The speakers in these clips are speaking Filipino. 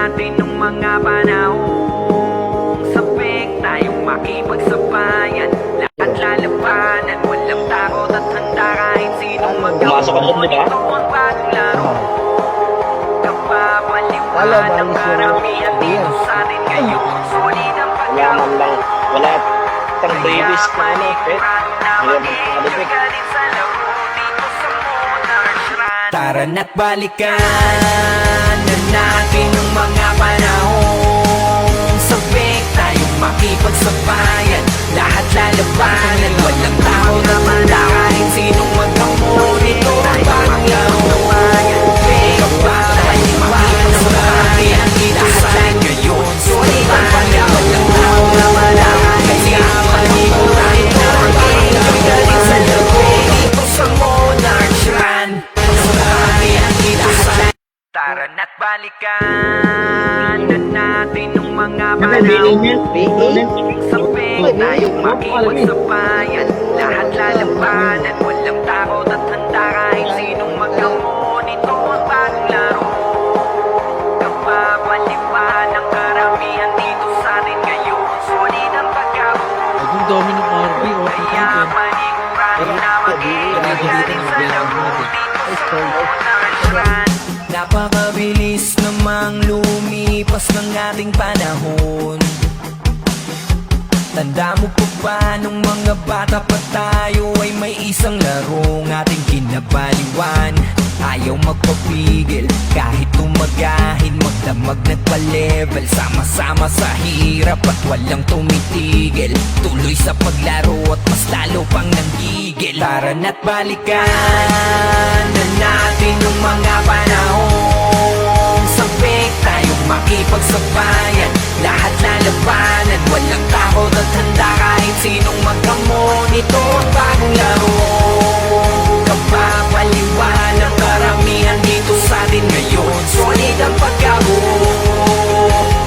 natin nung mga panahong sabik tayong makipagsabayan. Lahat lalabanan, walang takot at handa kahit sinong Pumasok ka doon, di ba? ito ang bagong laro. Kapapaliwan ng karamihan dito sa atin ngayon. Sulit ang Wala man lang, wala tang babies ka ano, pet. Ngayon magkalibig. Tara na't balikan na natin ang mga panahong sabik tayong makipagsabayan. Lahat lalabanan, walang tao na manda kahit sinong magkamon. Ito ang bagong laro. Kapapaliwan ng karamihan dito sa atin ngayon. Sulit ang panahon, walang tao na manda kahit sinong magkamon. Ito ang bagong laro. Sa laro dito sa Monarch Run. Tara na't balikan na natin ang mga panahong sabik tayong makipagsabayan. Lahat lalabanan, walang takot at handa kahit sinong magkamon. Ito ang bagong laro. Kapapaliwan ng karamihan dito sa atin ngayon. Sulit ang pagkabuo. Yung Dominic RB o Kaya panigurado na mag-iingaling sa laro dito sa Monarch Run. Napakabilis namang lumipas ng ating panahon. Tanda mo pa ba nung mga bata pa tayo ay may isang larong ating kinabaliwan. Ayaw magpapigil kahit tumagahid, magdamag nagpa-level. Sama-sama sa hirap at walang tumitigil. Tuloy sa paglaro at mas lalo pang nanggigil. Tara na't balikan na natin ang mga panahong sabik tayong makipagsabayan. Lahat lalabanan, walang takot at handa kahit sinong magkamon. Ito ang bagong laro. Kapapaliwan ng karamihan dito sa atin ngayon. Sulit ang pagkabuo.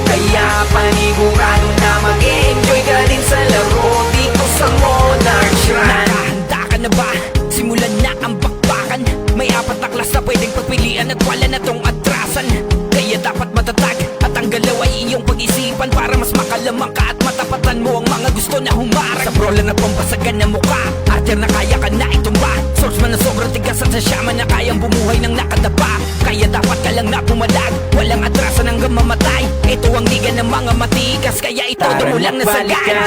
Kaya panigurado na mag-enjoy ka din sa laro dito sa Monarch Run. Nakahanda ka na ba? Simulan na ang bakbakan. May apat na klas na pwedeng pagpilian at wala na tong atrasan. Kaya dapat matatag at ang galaw ay iyong pag-isipan para mas makalamang ka at matapatan mo ang mga gusto na humarang. Sa brola na pambasagan na mukha, arter na kaya ka na itumba. Source man na sobrang tigas at sa shaman na kayang bumuhay ng nakadapa. Kaya dapat ka lang na pumalag, walang atrasan hanggang mamatay. Ito ang liga ng mga matigas, kaya ito mo lang na sagan.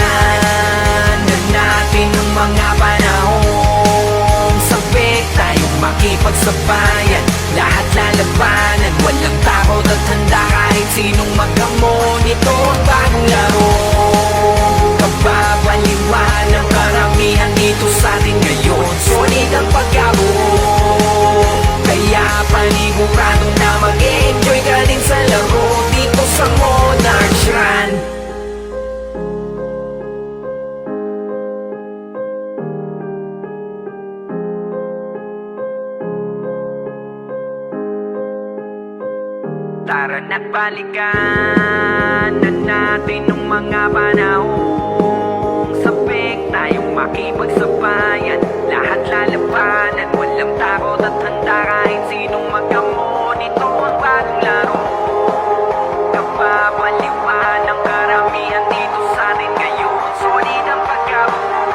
Na natin ang mga panahong sabik tayong makipagsabayan. Lahat lalabanan, walang takot at handa kahit sinong magkamon. Ito ang bagong laro. Kapapaliwan ng karamihan dito sa atin ngayon. Sulit ang pagkabuo. Kaya panigurado na mag-enjoy ka din sa laro dito sa Monarch Run. Tara na't balikan na natin ang mga panahong sabik tayong makipagsabayan. Lahat lalabanan, walang takot at handa kahit sinong magkamon. Ito ang bagong laro. Kapapaliwan ng karamihan dito sa atin ngayon. Sulit ang pagkabuo.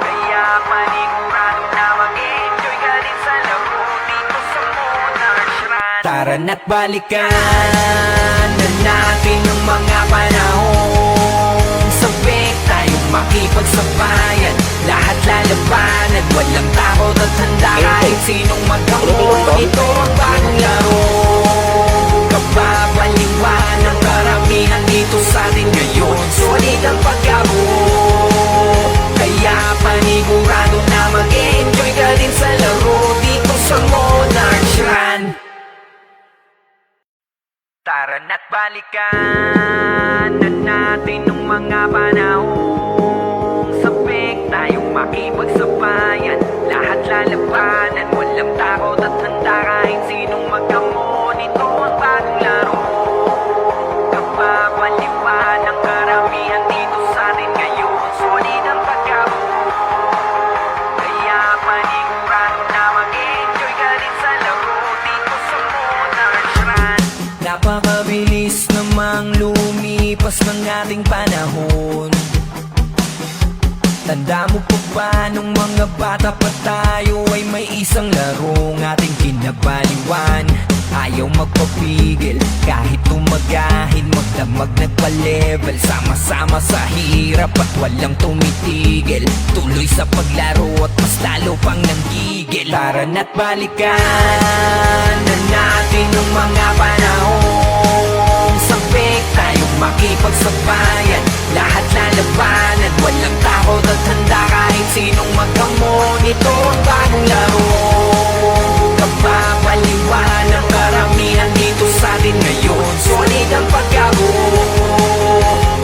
Kaya panigurado na mag-enjoy ka din sa laro dito sa Monarch Run. Tara na't balikan na natin ang mga panahong sabik tayong makipagsabayan. Lahat lalabanan, walang takot at handa kahit sinong magkamon. Ito ang bagong laro. Kapapaliwan ng karamihan dito sa atin ngayon. Sulit ang pagkabuo. Kaya panigurado na mag-enjoy ka din sa laro dito sa Monarch Run. Tara na't balikan na natin ang mga panahong sabik tayong makipagsabayan. Lahat lalabanan, walang takot at handa kahit sinong magkamon. Ito ang bagong laro. Kapapaliwan ng karamihan dito sa atin ngayon. Sulit ang pagkabuo. Kaya panigurado na mag-enjoy ka din sa laro dito sa Monarch Run. Napakabilis namang lumipas ng ating panahon. Tanda mo pa ba nung mga bata pa tayo ay may isang larong ating kinabaliwan? Ayaw magpapigil kahit tumagahid, magdamag nagpa-level, sama-sama sa hirap at walang tumitigil. Tuloy sa paglaro at mas lalo pang nanggigil. Tara na't balikan na natin yung mga panahong sabik tayong makipagsabayan. Lahat lalabanan, walang takot at handa kahit sinong magkamon. Ito ang bagong laro, kapapaliwan ng karamihan dito sa atin ngayon. Solid ang pagkabuo,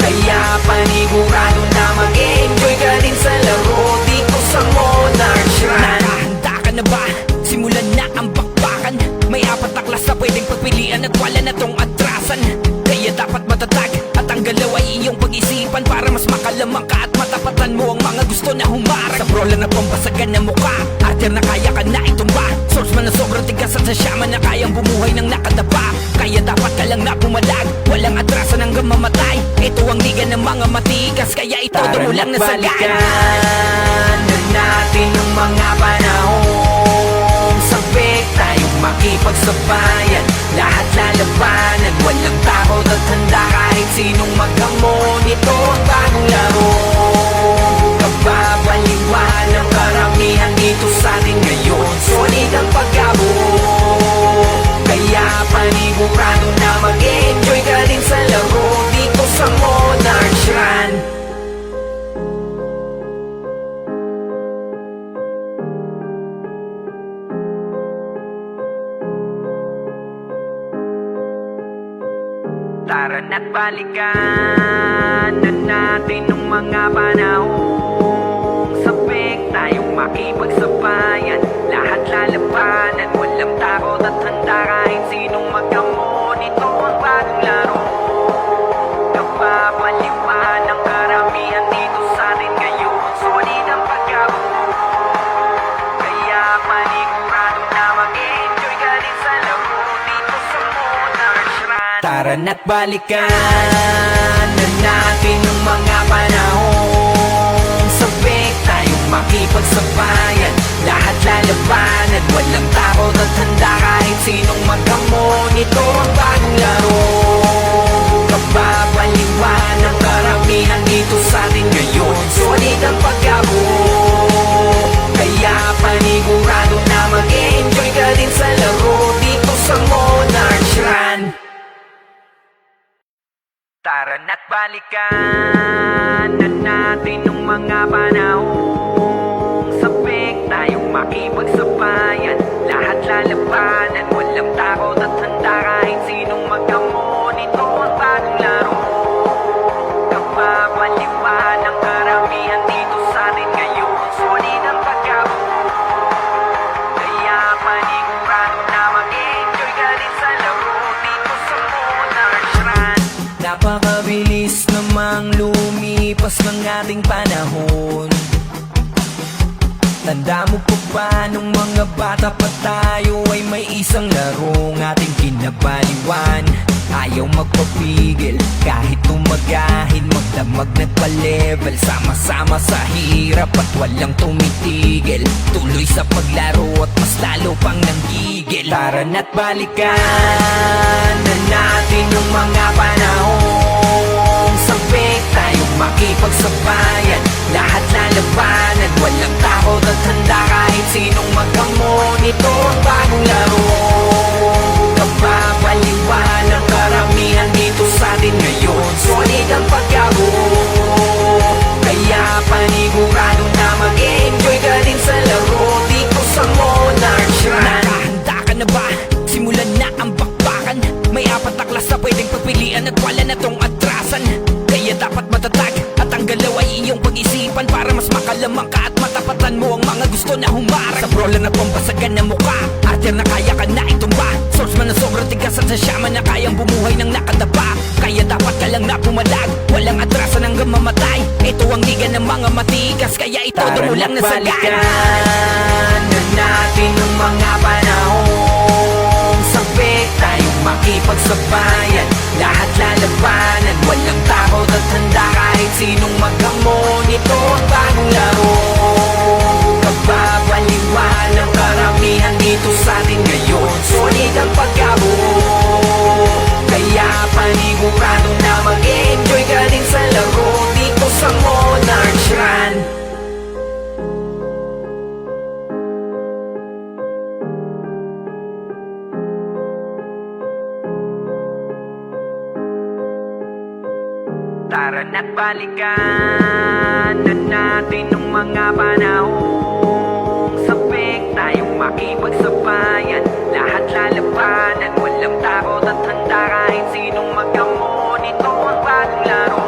kaya panigurado na mag-enjoy ka din sa laro dito sa Monarch Shrine. Nakahanda ka na ba? Simulan na ang bakbakan. May 4 na klas na pwedeng pagpilian at wala na tong atrasan. Kaya dapat matatag at ang galaw ay iyong pag-isipan para mas makalamang ka at matapatan mo ang mga gusto na humarang. Sa brawler na pambasagan na mukha, archer na kaya ka na itumba, swordsman na sobrang tigas at sa shaman na kayang bumuhay ng nakadapa. Kaya dapat ka lang na pumalag, walang atrasan hanggang mamatay. Ito ang liga ng mga matigas, kaya itodo mo lang na sagad. Balikan na natin yung mga panahong sabik tayong makipagsabayan. Lahat lalabanan, walang takot at handa kahit sinong magkamon. Ito ang bagong laro, kababaliwan ng karamihan dito sa atin ngayon. Solid ang pagkabuo, kaya panigurado na mag-enjoy ka din sa laro dito sa Monarch Shrine. Tara na't balikan na natin nung mga panahong sabik tayong makipagsabayan. Lahat lalabanan, walang takot at handa kahit sinong magkamon. Ito ang bagong laro, kapapaliwan ng karamihan dito sa atin ngayon. Solid ang pagkabuo, kaya panigurado na mag-enjoy ka din sa laro dito sa Monarch Shrine. Tara na't balikan na natin yung mga panahong sabik tayong makipagsabayan. Lahat lalabanan, walang takot at handa kahit sinong magkamon. Ito ang bagong laro, kapapaliwan ng karamihan dito sa atin ngayon. Solid ang pagkabuo, kaya panigurado na mag-enjoy ka din sa laro dito sa Monarch Shrine. Tara na't balikan na natin yung mga panahong sabik tayong makipagsabayan. Lahat lalabanan, walang takot at handa kahit sinong magkamon. Ito ang bagong laro, kapapaliwan ng karamihan dito sa atin ngayon. Solid ang pagkabuo, kaya panigurado na mag-enjoy ka din sa laro dito sa Monarch Shrine. Napakabilis namang lumipas ng ating panahon. Tanda mo pa ba nung mga bata pa tayo ay may isang larong ating kinabaliwan? Ayaw magpapigil kahit tumagahid, magdamag nagpa-level, sama-sama sa hirap at walang tumitigil. Tuloy sa paglaro at mas lalo pang nanggigil. Tara na't balikan na natin yung mga panahong sabik tayong makipagsabayan. Lahat lalabanan, walang takot at handa kahit sinong magkamon. Ito ang bagong laro, kapapaliwan ng karamihan dito sa atin ngayon. Solid ang pagkabuo, kaya panigurado na mag-enjoy ka din sa laro dito sa Monarch Shrine. Nakahanda ka na ba? Simulan na ang bakbakan. May 4 na klas na pwedeng pagpilian at wala na tong atrasan. Kaya dapat matatag at ang galaw ay iyong pag-isipan para mas makalamang ka at matapatan mo ang mga gusto na humarang. Sa brawler na pambasagan na mukha, archer na kaya ka na itumba, swordsman na sobrang tigas at sa shaman na kayang bumuhay ng nakadapa. Kaya dapat ka lang na pumalag, walang atrasan hanggang mamatay. Ito ang liga ng mga matigas, kaya itodo mo lang na sagad. Balikan na natin yung mga panahong sabik tayong makipagsabayan. Lahat lalaban, handa kahit sinong maghamon. Ito ang bagong laro, kababaliwan ng karamihan dito sa atin ngayon. Solid ang pagkabuo, kaya panigurado na mag-enjoy ka din sa laro dito sa Monarch Run. Tara na't balikan na natin ng mga panahong sabik tayong makipagsabayan. Lahat lalabanan, walang takot at handa kahit sinong maghamon. Ito ang bagong laro,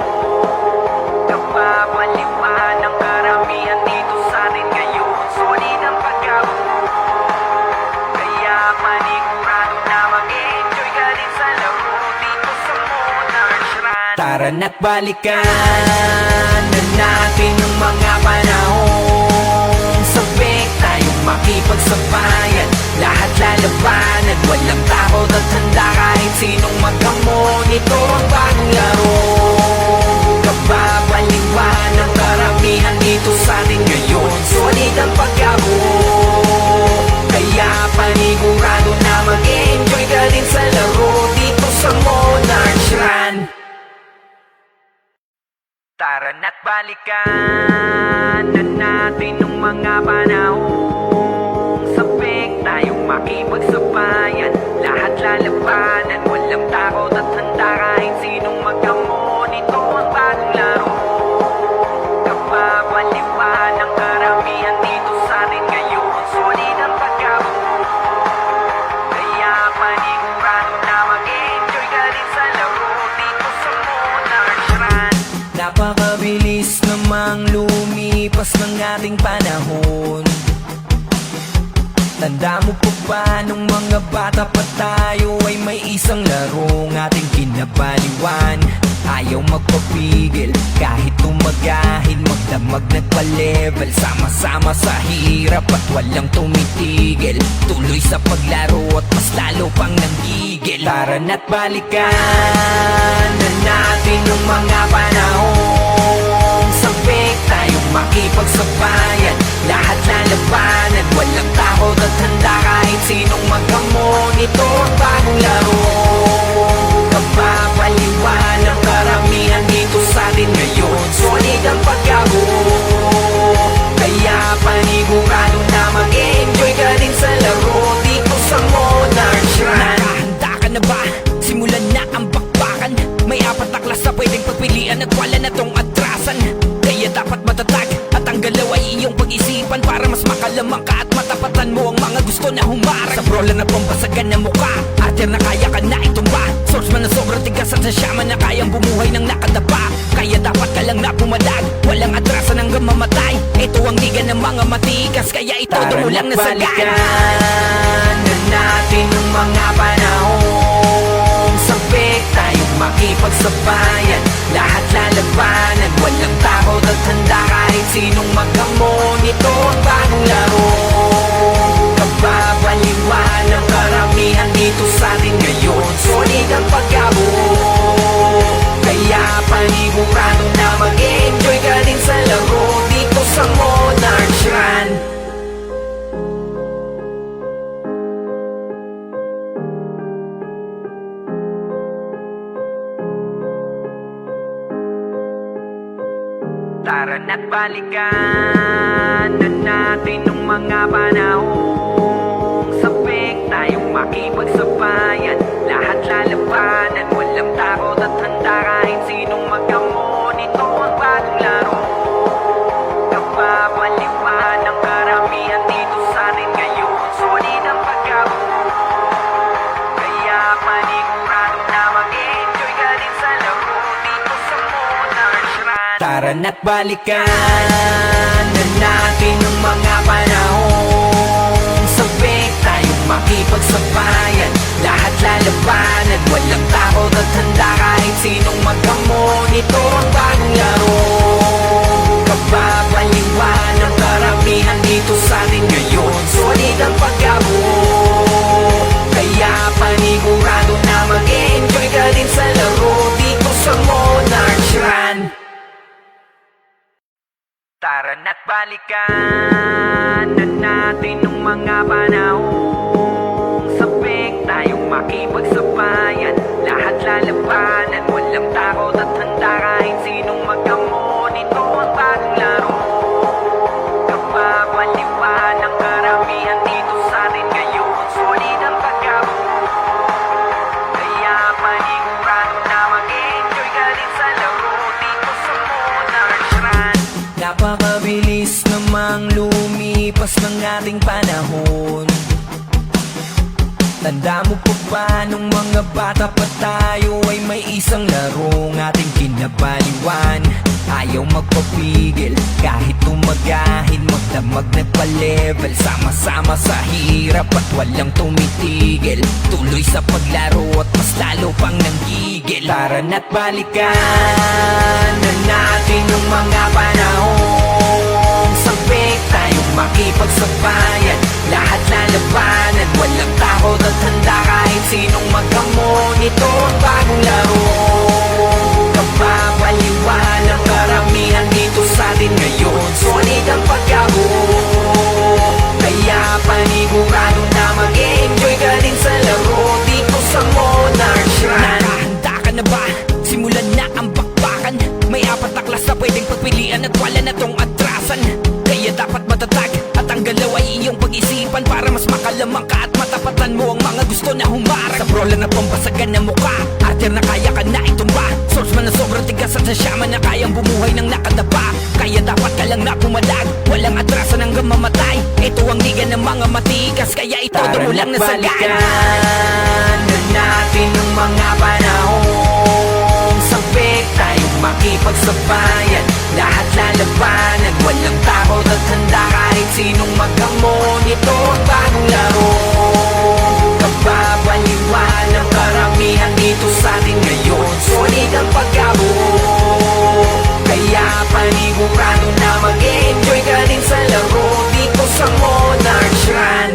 kababaliwan ng karamihan dito sa atin ngayon. Solid ang pagkabuo, kaya panigurado na mag-enjoy ka din sa laro dito sa Monarch Run. Tara na't balikan na natin ang mga panahong sabik tayong makipagsabayan. Lahat lalabanan, walang takot at handa kahit sinong maghamon. Ito ang bagong laro, kababaliwan ng karamihan dito sa atin ngayon. Solid ang pagkabuo, kaya panigurado na mag-enjoy ka din sa laro dito sa Monarch Run. Tara na't balikan na natin ang mga panahong sabik tayong makipagsabayan. Lahat lalabanan, walang takot at handa kahit sinong maghamon. Ito ang bagong laro, kababaliwan ng karamihan dito sa atin ngayon. Solid ang pagkabuo, kaya panigurado na mag-enjoy ka din sa laro dito sa Monarch Run. Napakabilis namang lumipas ng ating panahon. Tanda mo pa ba nung mga bata pa tayo ay may isang larong ating kinabaliwan? Ayaw magpapigil kahit tumagahid, magdamag nagpa-level, sama-sama sa hirap at walang tumitigil. Tuloy sa paglaro at mas lalo pang nanggigil. Tara na't balikan na natin ang mga panahong sabik tayong makipagsabayan. Lahat lalabanan, walang takot at handa kahit sinong maghamon. Ito ang bagong laro, kababaliwan ng karamihan dito sa atin ngayon. Solid ang pagkabuo, kaya panigurado na mag-enjoy ka din sa laro dito sa Monarch Run. Nakahanda ka na ba? Simulan na ang bakbakan. May 4 na klas na pwedeng pagpilian at wala na tong atrasan. Kaya dapat matatag at ang galaw ay iyong pag-isipan para mas makalamang ka at matapatan mo ang mga gusto na humarang. Sa brola na pambasagan na mukha, arter na kaya ka na itumba. Swordsman na sobrang tigas at sa shaman na kayang bumuhay ng nakadapa. Kaya dapat ka lang na pumadag, walang atrasan hanggang mamatay. Ito ang liga ng mga matigas, kaya ito mo lang na sagad. Na natin ang mga panahong sabik tayong makipagsabayan. Lahat lalabanan, walang takot at handa kahit sinong maghamon. Ito ang bagong laro, kababaliwan ng karamihan dito sa atin ngayon. Solid ang pagkabuo, kaya panigurado na mag-enjoy ka din sa laro dito sa Monarch Run. Tara na't balikan na natin ang mga panahong sabik tayong makipagsabayan. Lahat lalabanan, walang takot at handa kahit sinong maghamon. Ito ang bagong laro, kababaliwan ng karamihan dito sa atin ngayon. Solid ang pagkabuo, kaya panigurado na mag-enjoy ka din sa laro dito sa Monarch Run. Tara na't balikan na natin ang mga panahong sabik tayong makipagsabayan. Lahat lalabanan, walang takot at handa kahit sinong maghamon. Ito ang bagong laro, kababaliwan ng karamihan dito sa atin ngayon. Solid ang pagkabuo, kaya panigurado na mag-enjoy ka din sa laro dito sa Monarch Run. balikan na natin nung mga panahong sabik tayong makipagsabayan. Lahat lalabanan, walang takot at handa kahit sinong magkamon. Ito ang bagong laro, kapapaliwan ng karamihan dito sa atin ngayon. Solid ang pagkabuo, kaya panigurado na mag-enjoy ka din sa laro dito sa Monarch Run. Napakabilis namang lumipas ng ating panahon. Tanda mo pa ba nung mga bata pa tayo ay may isang larong ating kinabaliwan. Ayaw magpapigil kahit tumagahid, magdamag nagpa-level, sama-sama sa hirap at walang tumitigil. Tuloy sa paglaro at mas lalo pang nanggigil. Tara na't balikan na natin yung mga panahong sabik tayong makipagsabayan. Lahat lalabanan, walang takot at handa kahit sinong magkamon. Ito ang bagong laro, kapapaliwan ng karamihan dito sa atin ngayon. Solid ang pagkabuo, kaya panigurado na mag-enjoy ka din sa laro dito sa Monarch Run. Nakahanda ka na ba? Simulan na ang bakbakan. May apat na klas na pwedeng pagpilian at wala na tong atrasan. Kaya dapat matatag at ang galaw ay iyong pag-isipan para mas makalamang ka at matapatan mo ang mga gusto na humarang. Sa prola na pambasagan na mukha, arter na kaya ka na itumba, swordsman na sobrang tigas at nasyaman na kayang bumuhay ng nakadapa. Kaya dapat ka lang na pumalag, walang atrasan hanggang mamatay. Ito ang liga ng mga matigas, kaya itodo mo lang na sagad. Na natin ang mga panahong sabik tayong makipagsabayan. Lahat lalabanan, walang takot at handa kahit sinong magkamon. Ito ang bagong laro, kapapaliwan ng karamihan dito sa atin ngayon. Solid ang pagkabuo, kaya panigurado na mag-enjoy ka din sa laro dito sa Monarch Run.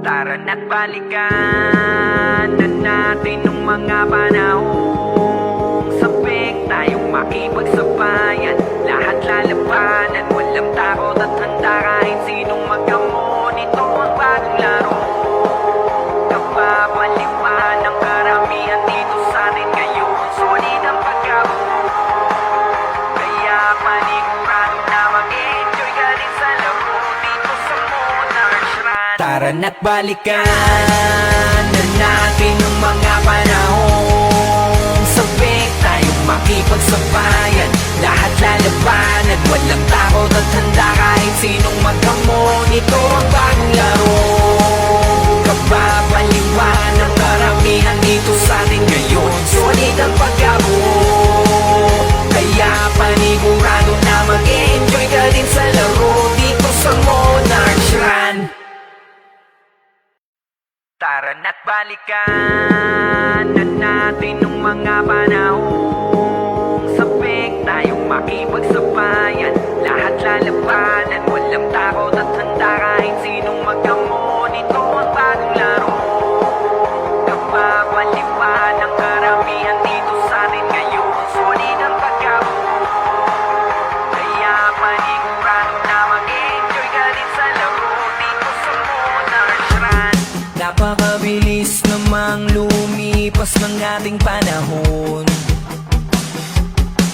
Tara na't balikan na natin nung mga panahong sabik tayong makipagsabayan. Lahat lalabanan, walang takot at handa kahit sinong magkamon. Ito ang bagong laro, kapapaliwan ng karamihan dito sa atin ngayon. Solid ang pagkabuo, kaya panigurado na mag-enjoy ka din sa laro dito sa Monarch Run. Tara na't balikan na natin yung mga panahong sabik tayong makipagsabayan. Lahat lalabanan, walang takot at handa kahit sinong magkamon. Ito ang bagong laro, kapapaliwan ng karamihan dito sa atin ngayon. Solid ang pagkabuo, kaya panigurado na mag-enjoy ka din sa laro dito sa Monarch Run. Tara na't balikan na natin nung mga panahong sabik tayong makipagsabayan. Lahat lalabanan, walang takot at handa kahit sinong magkamon. Ito ang bagong laro, kapapaliwan ng karamihan dito sa atin ngayon. Solid ang pagkabuo, kaya panigurado na mag-enjoy ka din sa laro dito sa Monarch Run. Napakabilis namang lumipas ng ating panahon.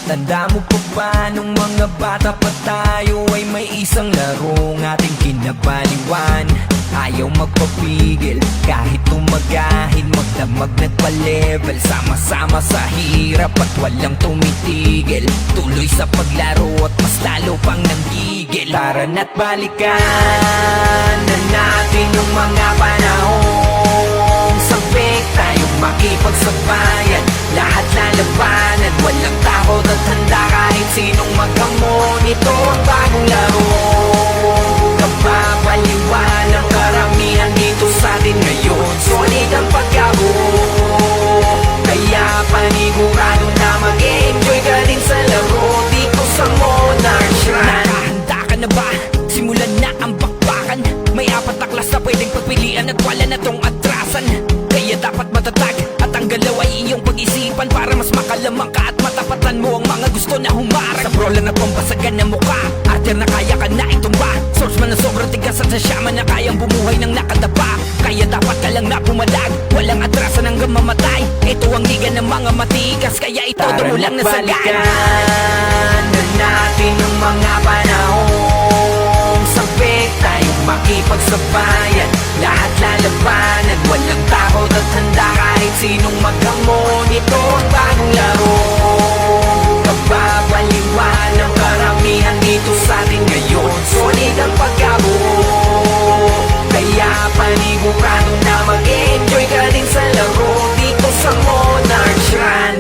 Tanda mo pa ba nung mga bata pa tayo ay may isang larong ating kinabaliwan. Ayaw magpapigil kahit tumagahid, magdamag nagpa-level, sama-sama sa hirap at walang tumitigil. Tuloy sa paglaro at mas lalo pang nanggigil. Tara na't balikan na natin yung mga panahong sabik tayong makipagsabayan. Lahat lalabanan, walang takot at handa kahit sinong magkamon. Ito ang bagong laro, kapapaliwan ng karamihan dito sa atin ngayon. Solid ang pagkabuo, kaya panigurado na mag-enjoy ka din sa laro dito sa Monarch Run. Nakahanda ka na ba? Simulan na ang bakbakan. May apat na klas na pwedeng pagpili matapatan mo ang mga gusto na humarang. Sa brawler na pambasagan ng muka, archer na kaya ka na itumba, swordsman na sobrang tigas at sa shaman na kayang bumuhay ng nakadapa. Kaya dapat ka lang na pumalag, walang atrasan hanggang mamatay. Ito ang liga ng mga matigas, kaya ito mo lang nasagan. balikan na natin ang mga panahong sabik tayong makipagsabayan. Lahat lalabanan, walang takot at handa kahit sinong maghamon. Ito ang bagong laro, kababaliwan ng karamihan dito sa atin ngayon. Solid ang pagkabuo, kaya panigurado na mag-enjoy ka din sa laro dito sa Monarch Run.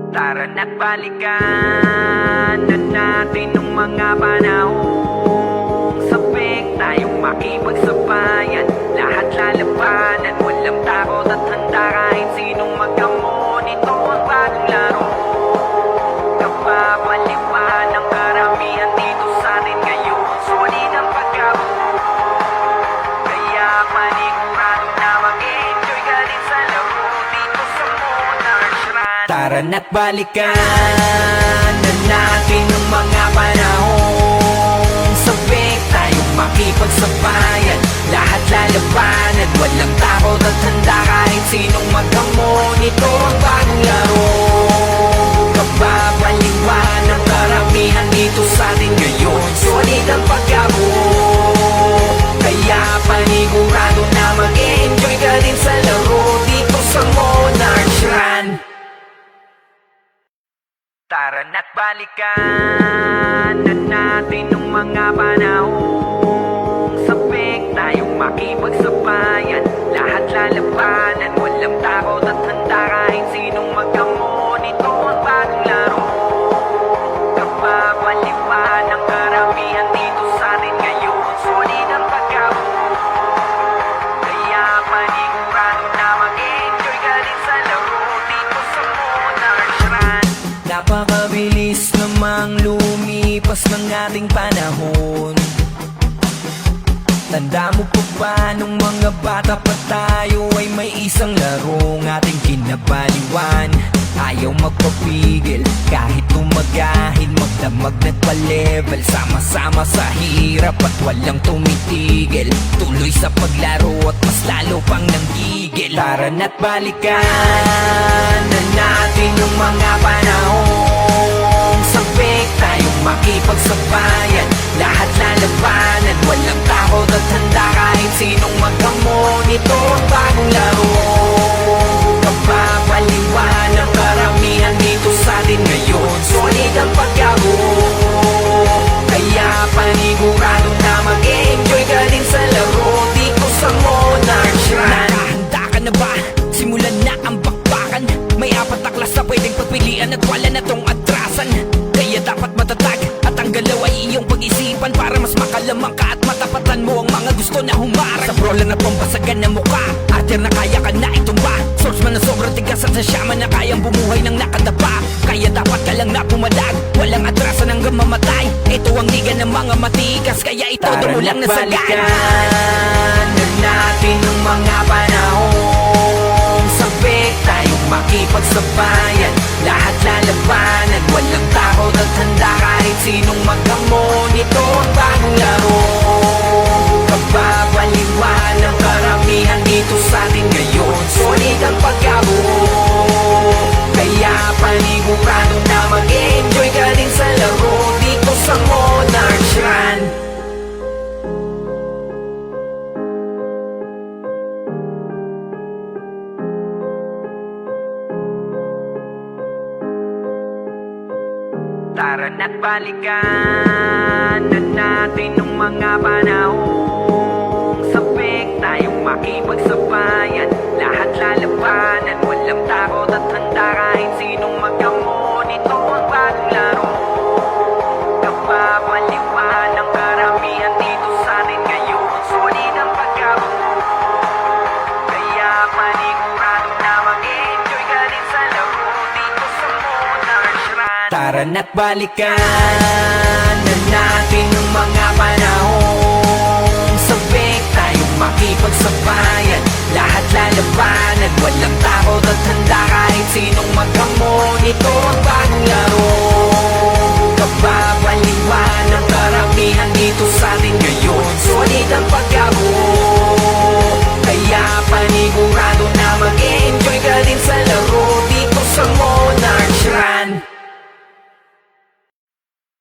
Tara na't balikan na natin ang mga panahong sabik tayong makipagsabayan. Lahat lalabanan, walang takot at handa kahit sinong maghamon. Ito ang bagong laro, kababaliwan ng karamihan dito sa atin ngayon. Solid ang pagkabuo, kaya panigurado na mag-enjoy ka din sa laro dito sa Monarch Run. Tara na't balikan na natin ang mga panahong sabik tayong makipagsabayan. Lahat lalabanan, walang takot at handa kahit sinong maghamon. Ito ang bagong laro, kababaliwan ng karamihan dito sa atin ngayon. Solid ang pagkabuo, kaya panigurado na mag-enjoy ka din sa laro dito sa Monarch Run. Tara na't balikan na natin ang mga panahong sabik tayong makipagsabayan. Lahat lalabanan, walang takot at handa kahit sinong maghamon. Ito ang bagong laro, kababaliwan ng karamihan dito sa atin ngayon. Solid ang pagkabuo, kaya panigurado na mag-enjoy ka din sa laro dito sa Monarch Run. Napakabilis namang lumipas ng ating panahon. Tanda mo pa ba nung mga bata pa tayo ay may isang larong ating kinabaliwan? Ayaw magpapigil kahit tumagahid, magdamag nagpa-level, sama-sama sa hirap at walang tumitigil. Tuloy sa paglaro at mas lalo pang nanggigil. Tara na't balikan na natin yung mga panahong sabik tayong makipagsabayan. Lahat lalabanan, walang takot at handa kahit sinong maghamon. Ito ang bagong laro, kababaliwan ng karamihan dito sa atin ngayon. Solid ang pagkabuo, kaya panigurado na mag-enjoy ka din sa laro dito sa Monarch Run. Handa ka na ba? Simulan na ang bakbakan. May apat na klas na pwedeng pagpilian at wala na tong atrasan. Kaya dapat matatag at ang galaw ay iyong pag-isipan para mas makalamang ka at matapatan mo ang mga gusto na humarang. Sa brawler na pambasagan ng muka, archer na kaya ka na itumba, swordsman na sobrang tigas at sa shaman na kayang bumuhay ng nakadapa. Kaya dapat ka lang na pumalag, walang atrasan hanggang mamatay. Ito ang liga ng mga matigas, kaya ito mo lang nasagan. Balikan na natin ang mga panahong sabik tayong makipagsabayan. Lahat lalabanan, walang takot at handa kahit sinong maghamon. Ito ang bagong laro, kababaliwan ng karamihan dito sa atin ngayon. Solid ang pagkabuo, kaya panigurado na mag-enjoy ka din sa laro dito sa Monarch Run. Tara na't balikan na natin ang mga panahong sabik tayong makipagsabayan. Lahat lalabanan, walang takot at handa kahit sinong maghamon. Ito ang bagong laro, kababaliwan ng karamihan dito sa atin ngayon. Solid ang pagkabuo, kaya panigurado na mag-enjoy ka din sa laro dito sa Monarch Run. Tara na't balikan na natin ang makipagsabayan. Lahat lalabanan, walang takot at handa kahit sinong maghamon. Ito ang bagong laro, kababaliwan ng karamihan dito sa atin ngayon. Solid ang pagkabuo, kaya panigurado na mag-enjoy ka din sa laro dito sa Monarch Run.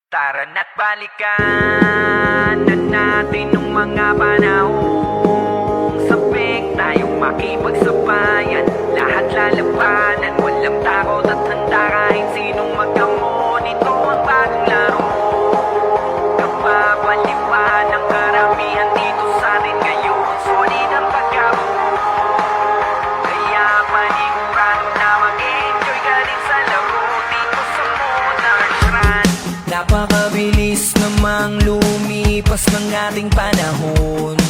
Tara na't balikan na natin nung mga panahong sabik tayong makipagsabayan. Lahat lalabanan, walang takot at handa kahit sinong maghamon. Ito ang bagong laro, kababaliwan ng karamihan dito sa atin ngayon. Solid ang pagkabuo, kaya panigurado na mag-enjoy ka din sa laro dito sa Monarch Run. Napakabilis namang lumipas ng ating panahon.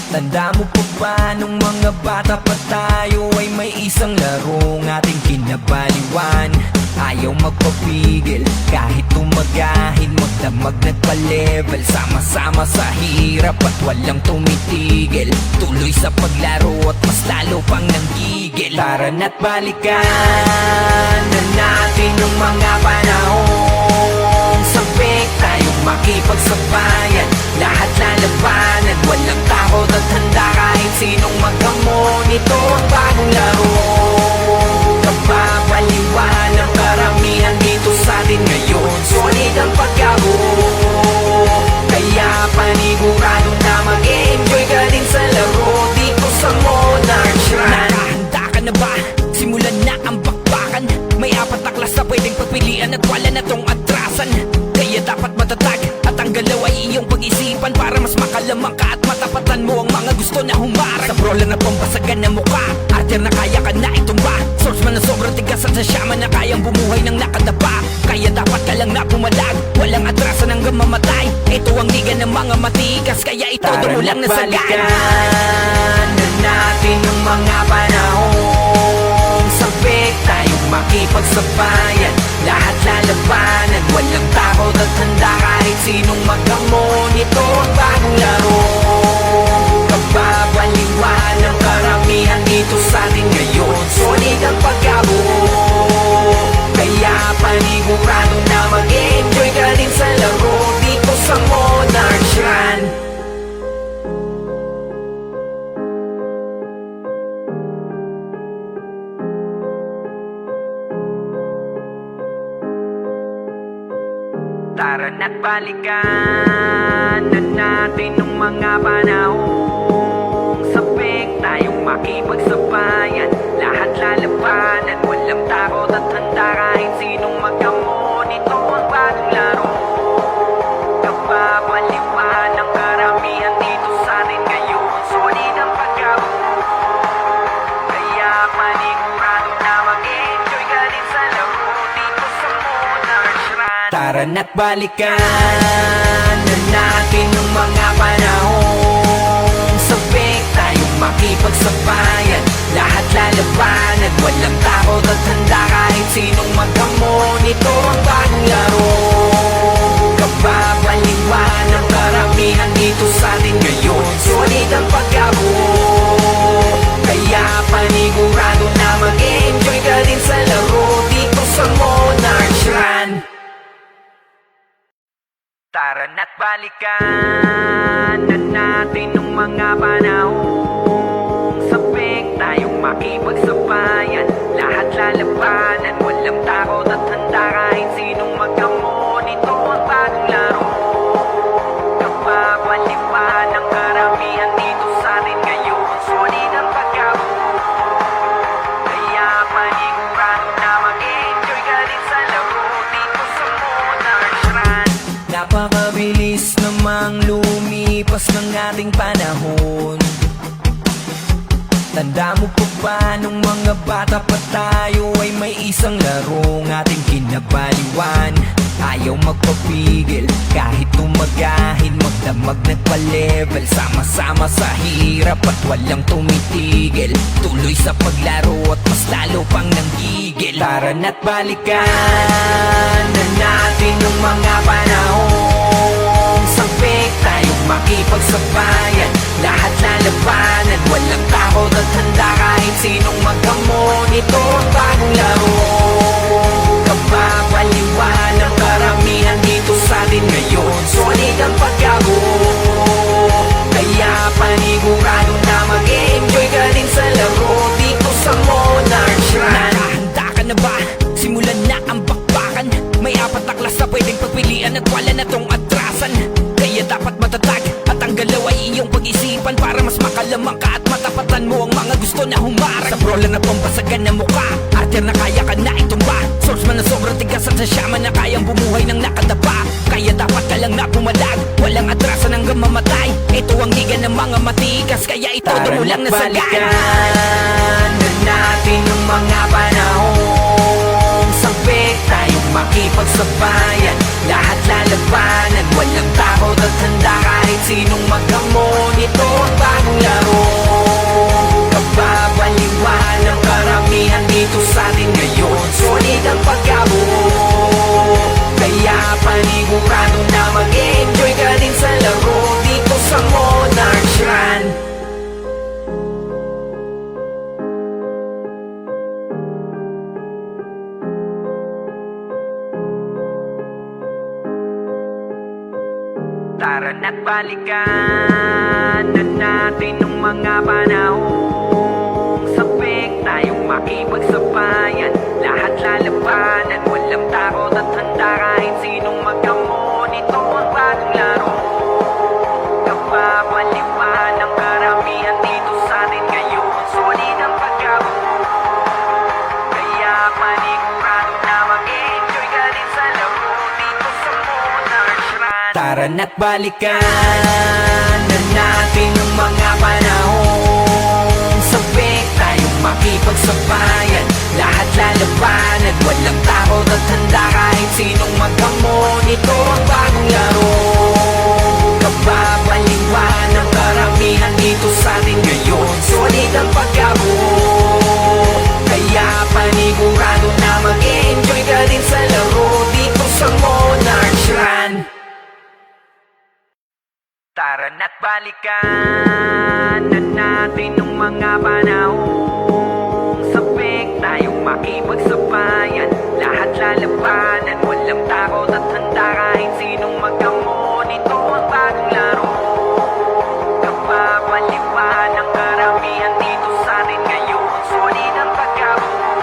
Tanda mo pa ba nung mga bata pa tayo ay may isang larong ating kinabaliwan. Ayaw magpapigil kahit tumagahid, magdamag nagpa-level. Sama-sama sa hirap at walang tumitigil. Tuloy sa paglaro at mas lalo pang nanggigil. Tara na't balikan na natin yung mga panahong sabik tayong makipagsabayan. Lahat lalabanan, walang takot at handa kahit sinong maghamon. Ito ang bagong laro, kababaliwan ng karamihan dito sa atin ngayon. Solid ang pagkabuo, kaya panigurado na mag-enjoy ka din sa laro dito sa Monarch Run. Nakahanda ka na ba? Simulan na ang bakbakan. May 4 na klas na pwedeng pagpilian at wala na tong atrasan. Kaya dapat matatag at ang galaw ay iyong pag-isipan para mas makalamang ka at matapatan mo ang mga gusto na humarang. Sa prola na pambasagan na mukha, arter na kaya ka na itumba. Swordsman na sobrang tigas at sa shaman na kayang bumuhay ng nakadapa. Kaya dapat ka lang na pumalag, walang atrasan hanggang mamatay. Ito ang liga ng mga matigas, kaya ito mo lang na sagad. Balikan na natin ang mga panahong sabik tayong makipagsabayan. Lahat lalabanan, walang takot at handa kahit sinong maghamon. Ito ang bagong laro, kababaliwan ng karamihan dito sa atin ngayon. Solid ang pagkabuo, kaya panigurado na mag-enjoy ka din sa laro dito sa Monarch Run. Tara na't balikan na natin nung mga panahong sabik tayong makipagsabayan. Lahat lalabanan, walang takot at handa kahit sinong maghamon. Ito ang bagong laro, kababaliwan ng karamihan dito sa atin ngayon. Solid ang pagkabuo, kaya panigurado na mag-enjoy ka din sa laro dito sa Monarch Run. Tara na't balikan na natin ang mga panahong sabik tayong makipagsabayan. Lahat lalabanan, walang takot at handa kahit sinong maghamon. Ito ang bagong laro, kababaliwan ng karamihan dito sa atin ngayon. Solid ang pagkabuo, kaya panigurado na mag-enjoy ka din sa laro dito sa Monarch Run. Tara na't balikan na natin nung mga panahong sabik tayong makipagsabayan. Lahat lalabanan, walang takot at handa kahit sinong maghamon. Ito ang bagong laro, kababaliwan ng karamihan dito sa atin ngayon. Solid ang pagkabuo, kaya panigurado na mag-enjoy ka din sa laro dito sa Monarch Run. Napakabilis namang lumipas ng ating panahon. Tanda mo pa ba nung mga bata pa tayo ay may isang larong ating kinabaliwan. Ayaw magpapigil kahit tumagahid, magdamag nagpa-level. Sama-sama sa hirap at walang tumitigil. Tuloy sa paglaro at mas lalo pang nanggigil. Tara na't balikan na natin ang mga panahong sabik tayong makipagsabayan. Lahat wala na tong atrasan. Kaya dapat matatag at ang galaw ay iyong pag-isipan, para mas makalamang ka at matapatan mo ang mga gusto na humarang. Sa brola na pambasagan na mukha, arter na kaya ka na itumba, source man na sobrang tigas at sa syaman na kayang bumuhay ng nakadapa. Kaya dapat ka lang na pumalag, walang atrasan hanggang mamatay. Ito ang liga ng mga matigas, kaya ito mo lang na sagad. Balikan na natin yung mga panahong sabik tayong makipagsabayan, lahat lalabanan, walang takot at handa kahit sinong maghamon. Ito ang bagong laro, kababaliwan ng karamihan dito sa atin ngayon. Solid ang pagkabuo, kaya panigurado na mag-enjoy ka din sa laro dito sa Monarch Run. Tara na't balikan na natin nung mga panahong sabik tayong makipagsabayan, lahat lalabanan, walang takot at handa kahit sinong maghamon. Ito ang bagong laro, kababaliwan ng karamihan dito sa atin ngayon. Solid ang pagkabuo, kaya panigurado na mag-enjoy ka din sa laro dito sa Monarch Run. Tara na't balikan na natin yung mga panahong sabik tayong makipagsabayan, lahat lalabanan, walang takot at handa kahit sinong maghamon. Ito ang bagong laro, kababaliwan ng karamihan dito sa atin ngayon. Solid ang pagkabuo, kaya panigurado na mag-enjoy ka din sa laro dito sa Monarch Run. Tara na't balikan na natin nung mga panahong sabik tayong makipagsabayan, lahat lalabanan, walang takot at handa kahit sinong maghamon. Ito ang bagong laro, kababaliwan ng karamihan dito sa atin ngayon. Solid ang pagkabuo,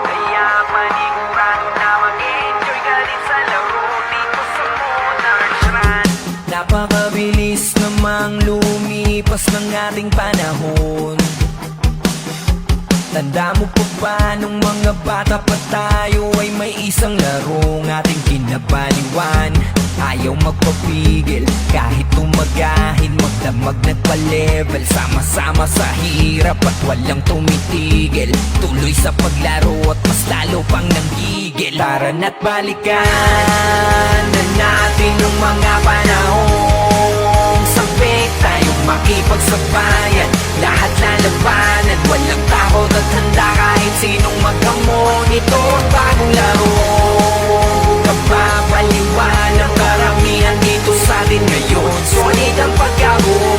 kaya panigurado na mag-enjoy ka din sa laro dito sa Monarch Run. Napakabilis namang lumipas ng ating panahon. Tanda mo pa ba nung mga bata pa tayo ay may isang larong ating kinabaliwan? Ayaw magpapigil kahit tumagahin, magdamag nagpa-level, sama-sama sa hirap at walang tumitigil. Tuloy sa paglaro at mas lalo pang nanggigil. Tara na't balikan na natin yung mga panahong sabik tayong makipagsabayan, lahat lalabanan, walang takot at handa kahit sinong maghamon. Ito ang bagong laro, kababaliwan ng karamihan dito sa atin ngayon. Solid ang pagkabuo,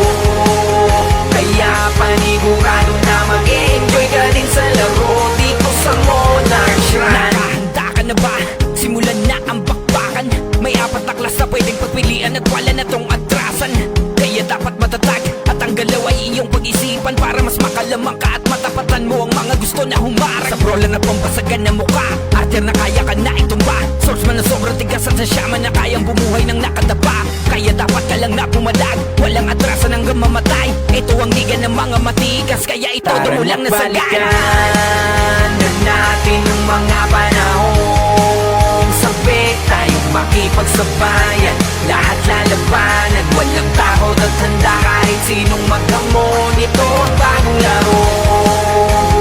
kaya panigurado na mag-enjoy ka din sa laro dito sa Monarch Run. Nakahanda ka na ba? Simulan na ang bakbakan. May apat na klas na pwedeng pagpilian at wala na tong atrasan. Kaya dapat matatag at ang galaw ay iyong pag-isipan, para mas makalamang ka at matapatan mo ang mga gusto na humarang. Sa brola na pambasagan na mukha, arter na kaya ka na itumba, source man na sobrang tigas at sa syaman na kayang bumuhay ng nakadapa. Kaya dapat ka lang na pumalag, walang atrasan hanggang mamatay. Ito ang liga ng mga matigas, kaya ito mo lang na sagad. Balikan na natin yung mga panahong sabik tayong makipagsabayan, lahat lalabanan, walang takot at handa kahit sinong maghamon. Ito ang bagong laro,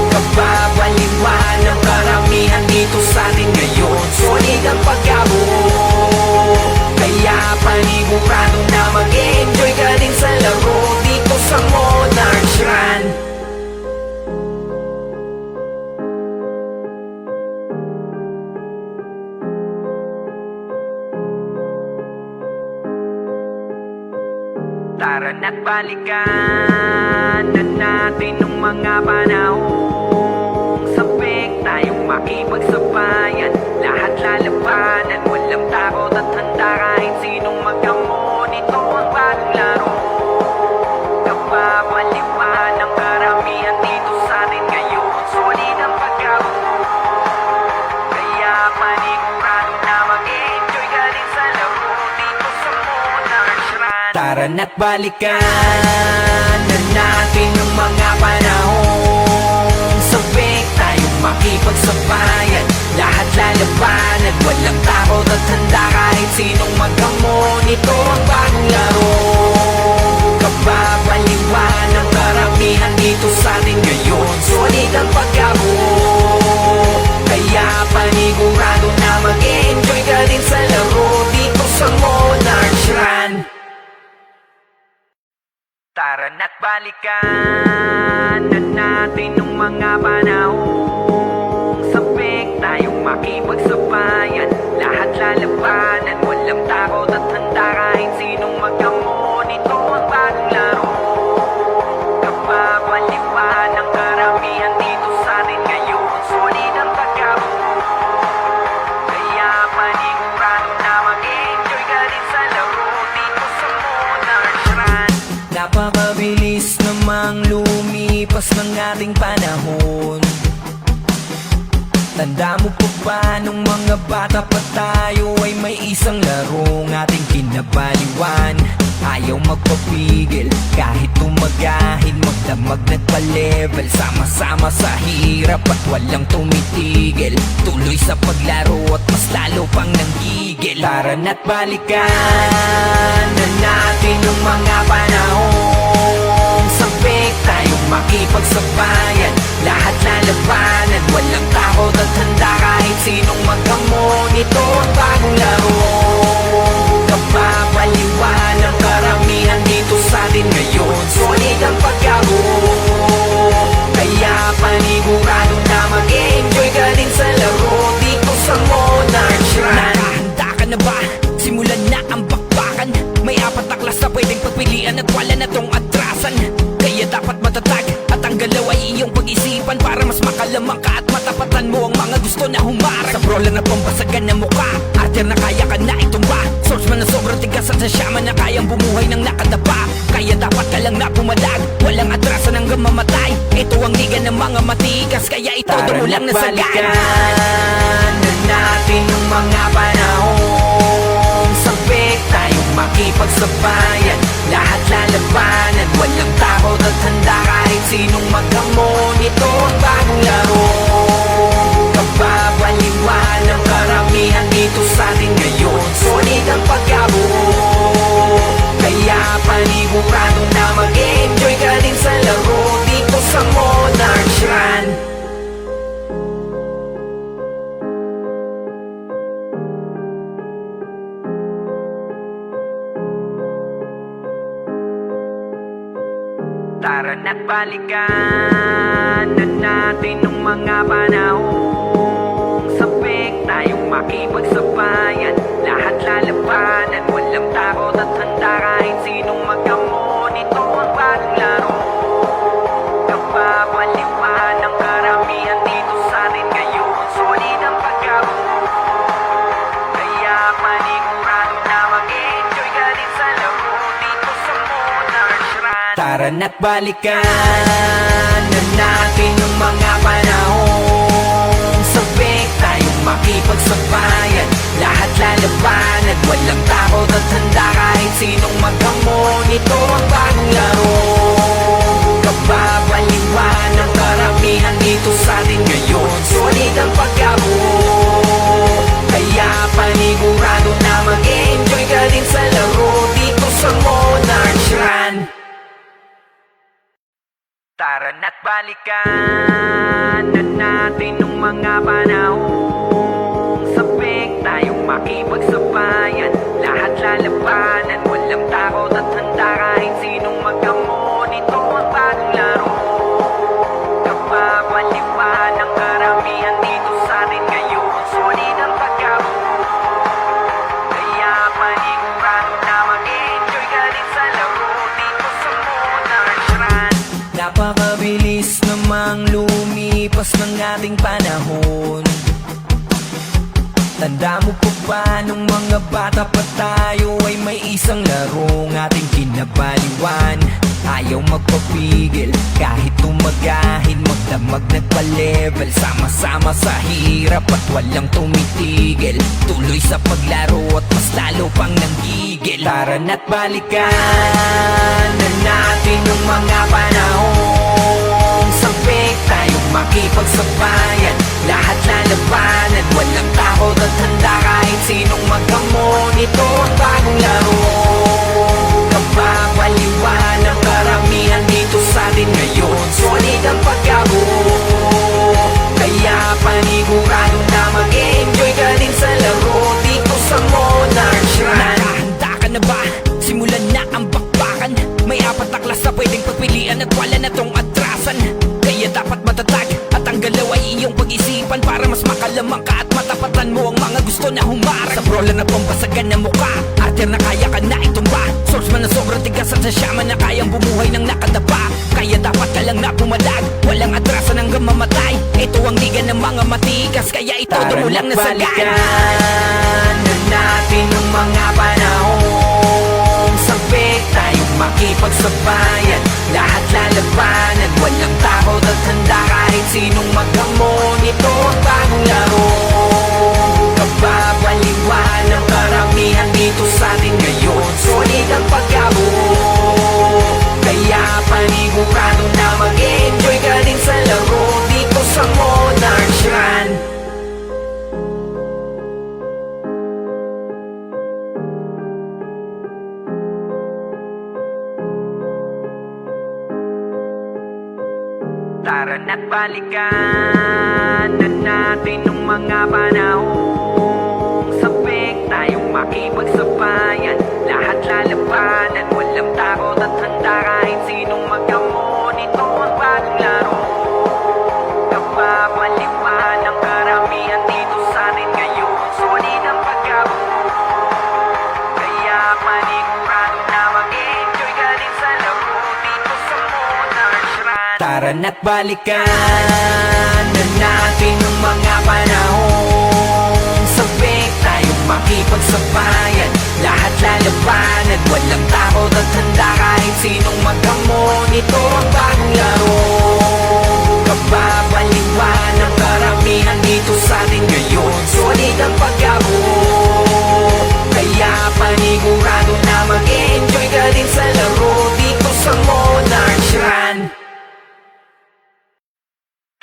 kababaliwan ng karamihan dito sa atin ngayon. Solid ang pagkabuo, kaya panigurado na mag-enjoy ka din sa laro dito sa Monarch Run. Tara na't balikan na natin nung mga panahong sabik tayong makipagsabayan, lahat lalabanan, walang takot at handa kahit sinong maghamon. Ito ang bagong laro, kababaliwan ng karamihan dito sa atin ngayon. Solid ang pagkabuo, kaya panigurado na mag-enjoy ka din sa Tara na't balikan na natin yung mga panahong sabik tayong makipagsabayan. Lahat lalabanan, walang takot at handa kahit sinong maghamon. Ito ang bagong laro, kababaliwan ng karamihan dito sa atin ngayon. Solid ang pagkabuo, kaya panigurado na mag-enjoy ka din sa laro dito sa Monarch Run. Tara na't balikan na natin yung mga panahong sabik tayong makipagsabayan. Lahat lalabanan, walang takot at handa kahit sinong maghamon. Ito ang bagong laro, kababaliwan ng karamihan dito sa atin ngayon. Solid ang pagkabuo, kaya panigurado na mag-enjoy ka din sa laro dito sa Monarch Run. Napakabilis namang lumipas ng ating panahon. Tanda mo pa ba nung mga bata pa tayo ay may isang larong ating kinabaliwan? Ayaw magpapigil kahit tumagahid, magdamag nagpa-level, sama-sama sa hirap at walang tumitigil. Tuloy sa paglaro at mas lalo pang nanggigil. Tara na't balikan na natin yung mga panahong sabik tayong makipagsabayan. Lahat lalabanan, walang takot at handa kahit sinong maghamon. Ito ang bagong laro, kababaliwan ng karamihan dito sa atin ngayon. Solid ang pagkabuo, kaya panigurado na mag-enjoy ka din sa laro dito sa Monarch Run. Nakahanda ka na ba? Simulan na ang bakbakan. May 4 na klas na pwedeng pagpilian at wala na tong atrasan. Kaya dapat matatag at ang galaw ay iyong pag-isipan para mas makalamang ka at matapatan mo ang mga gusto na humarang. Sa prola na pambasagan na mukha, arter na kaya ka na itumba. Swordsman na sobrang tigas at sa shaman na kayang bumuhay ng nakadapa. Kaya dapat ka lang na pumalag, walang atrasan hanggang mamatay. Ito ang liga ng mga matigas, kaya ito mo lang na sagad. Na natin yung mga panahong sabik tayong makipagsabayan. Lahat lalabanan, walang takot at handa kahit sinong maghamon. Ito ang bagong laro, kababaliwan ng karamihan dito sa atin ngayon. Solid ang pagkabuo, kaya panigurado na mag-enjoy ka din sa laro dito sa Monarch Run. Tara na't balikan na natin yung mga panahong sabik tayong makipagsabayan. Lahat lalabanan, walang takot at handa kahit sinong maghamon. Ito ang bagong laro, kababaliwan ng karamihan dito sa atin ngayon. Solid ang pagkabuo, kaya panigurado na mag-enjoy ka din sa laro dito sa Monarch Run. Tara na't balikan na natin yung mga panahong sabik tayong makipagsabayan. Lahat lalabanan, walang takot at handa kahit sinong maghamon. Ito ang bagong laro, kababaliwan ng karamihan dito sa atin ngayon. Solid ang pagkabuo, kaya panigurado na mag-enjoy ka din sa laro dito sa Monarch Run. Tara na't balikan na natin yung mga panahong sabik tayong makipagsabayan. Lahat lalabanan, walang takot at handa kahit sinong maghamon. Ito ang bagong laro, kababaliwan ng karamihan dito sa atin ngayon. Solid ang pagkabuo, kaya panigurado na mag-enjoy ka din sa laro dito sa Monarch Run. Napakabilis namang lumipas ng ating panahon. Tanda mo pa ba nung mga bata pa tayo ay may isang larong ating kinabaliwan? Ayaw magpapigil kahit tumagahin, magdamag nagpa-level, sama-sama sa hirap at walang tumitigil. Tuloy sa paglaro at mas lalo pang nanggigil. Tara na't balikan na natin yung mga panahong sabik tayong makipagsabayan. Lahat lalabanan, walang takot at handa kahit sinong maghamon. Ito ang bagong laro, kapapaliwan ng karamihan dito sa atin ngayon. Solid ang pagkabo, kaya panigurado na mag-enjoy ka din sa laro dito sa Monarch Shrine. Nakahanda ka na ba? Simulan na ang bakbakan. May 4 na klas na pwedeng pagpilian at wala na tong atrasan. Kaya dapat matatag at ang galaw ay iyong pag-isipan para mas makalamang ka at matapatan mo ang mga gusto na humarang. Sa brola na pambasagan na mukha, arter na kaya ka na itumba, swordsman na sobrang tigas at sa shaman na kayang bumuhay ng nakadapa. Kaya dapat ka lang na pumalag, walang atrasan hanggang mamatay. Ito ang liga ng mga matikas, kaya ito mo lang na sagan. Na natin ang mga panahong sabik tayong makipagsabayan. Lahat lalabanan, walang takot at handa kahit sinong maghamon. Ito ang bagong laro, kapapaliwan ng karamihan dito sa atin ngayon. Solid ang pagkabo, kaya panigurado na mag-enjoy ka din sa laro dito sa Monarch Shrine. Tara na't balikan na natin ang mga panahong sabik tayong makipagsabayan. Lahat lalabanan, walang takot at handa kahit sinong maghamon. Ito ang bagong laro, kapapaliwan ng karamihan dito sa atin ngayon. Solid ang pagkabo, kaya panigurado na mag-enjoy ka din sa laro dito sa Monarch Shrine. Tara na't balikan na natin ang mga panahong sabik tayong makipagsabayan. Lahat lalabanan, walang takot at handa kahit sinong maghamon. Ito ang bagong laro, kapapaliwan ng karamihan dito sa atin ngayon. Solid ang pagkabo, kaya panigurado na mag-enjoy ka din sa laro dito sa Monarch Shrine.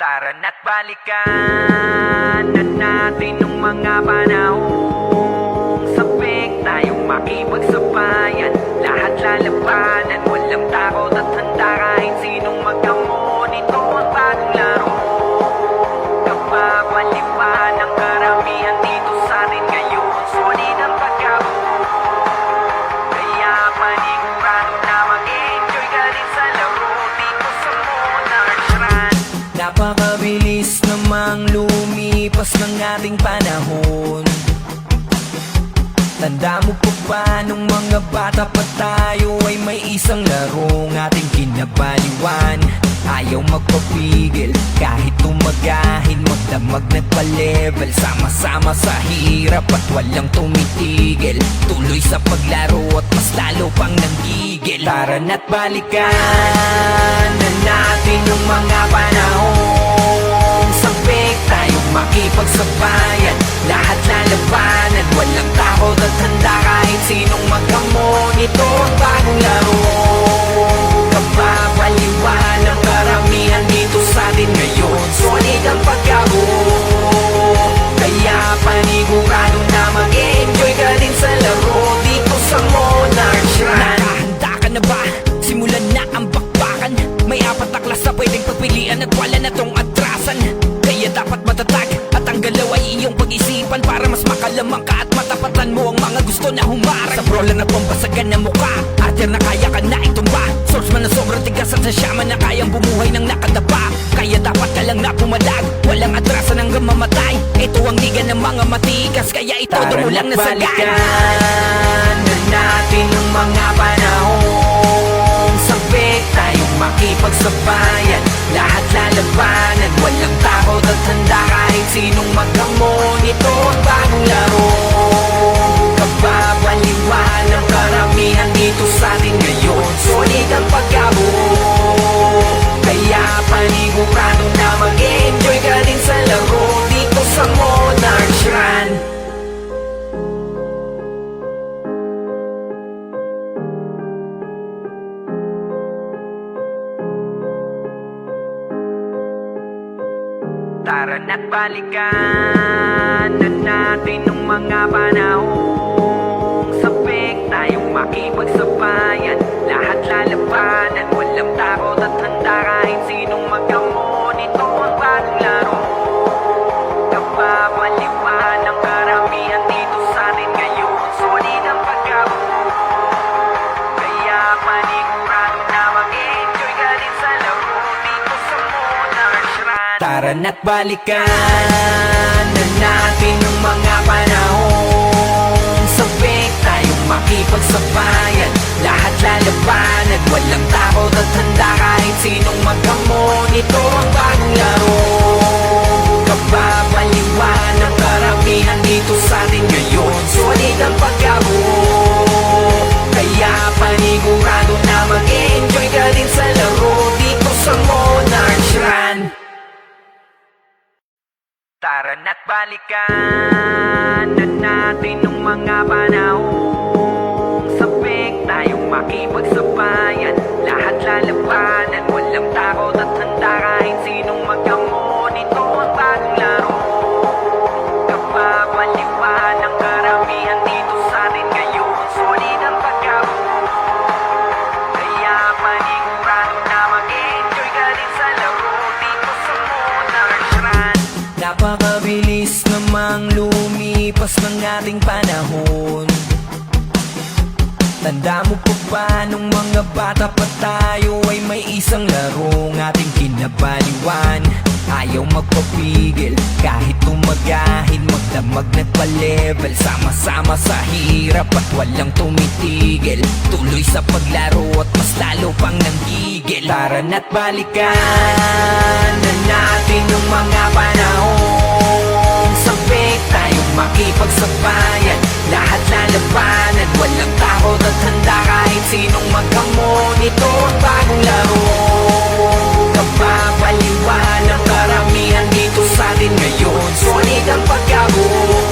Tara na't balikan na natin ang mga panahong sabik tayong makipagsabayan. Lahat lalabanan, walang takot at handa kahit sinong maghamon. Ito ang bagong laro, kapapaliwan ng karamihan dito sa atin ngayon. Solid ang pagkabo, kaya panigurado na mag-enjoy ka din sa laro dito sa Monarch Shrine. Napakabilis namang lumipas ng ating panahon. Tanda mo pa ba nung mga bata pa tayo ay may isang larong ating kinabaliwan. Ayaw magpapigil kahit tumagahin, magdamag nagpa-level, sama-sama sa hirap at walang tumitigil. Tuloy sa paglaro at mas lalo pang nanggigil. Tara na't balikan na natin yung mga panahong sabik tayong makipagsabayan. Lahat lalabanan, walang takot at handa kahit sinong maghamon. Ito ang bagong laro, kapapaliwan ng karamihan dito sa atin ngayon. Solid ang pagkabo, kaya panigurado na mag-enjoy ka din sa laro dito sa Monarch Shrine. Nakahanda ka na ba? Simulan na ang bakbakan. May 4 na klas na pwedeng pagpilian at wala na tong atrasan. Kaya dapat matatag at ang galaw ay iyong pag-isipan para mas makalamang ka at matapatan mo ang mga gusto na humarang. Sa brola na pambasagan na mukha, arter na kaya ka na itumba, swordsman na sobrang tigas at sa shaman na kayang bumuhay ng nakadapa. Kaya dapat ka lang na pumalag, walang atrasan hanggang mamatay. Ito ang liga ng mga matikas, kaya ito mo lang na sagan. Na natin ang mga panahong sabik tayong makipagsabayan. Lahat lalabanan, walang takot at handa kahit sinong maghamon. Ito ang bagong laro, kapapaliwan ng karamihan dito sa atin ngayon. Solid ang pagkabo, Tara na't balikan na natin nung mga panahong sabik tayong makipagsabayan. Lahat lalabanan, walang takot at handa kahit sinong magkamon. Ito ang bagong laro, kapapaliwan ng karamihan dito sa atin ngayon. Solid ang pagkabuo, kaya panigurado na mag-enjoy ka din sa laro dito sa Monarch Run. Tara na't balikan na natin yung mga panahong sabik tayong makipagsabayan. Lahat lalabanan, walang takot at handa kahit sinong magkamon. Ito ang bagong laro, kapapaliwan ng karamihan dito sa atin ngayon. Solid ang pagkabuo, kaya panigurado na mag-enjoy ka din sa laro dito sa Monarch Run. Tara na't balikan na natin nung mga panahong sabik tayong makipagsabayan. Lahat lalabanan, walang takot at handa kahit sinong magkamon. Ito ang bagong laro, kapapaliwan ng karamihan dito sa atin ngayon. Solid ang pagkabuo, kaya panigurado na mag-enjoy ka din sa laro dito sa Monarch Run. Napakabilis namang lumipas ng ating panahon. Tanda mo pa ba nung mga bata pa tayo ay may isang larong ating kinabaliwan. Ayaw magpapigil kahit tumagahid, magdamag nagpa-level. Sama-sama sa hirap at walang tumitigil. Tuloy sa paglaro at mas lalo pang nanggigil. Tara na't balikan na natin yung mga panahong sabik tayong makipagsabayan. Lahat lalabanan, walang takot at handa kahit sinong magkamon. Ito ang bagong laro, kapapaliwan ng karamihan dito sa atin ngayon. Solid ang pagkabuo,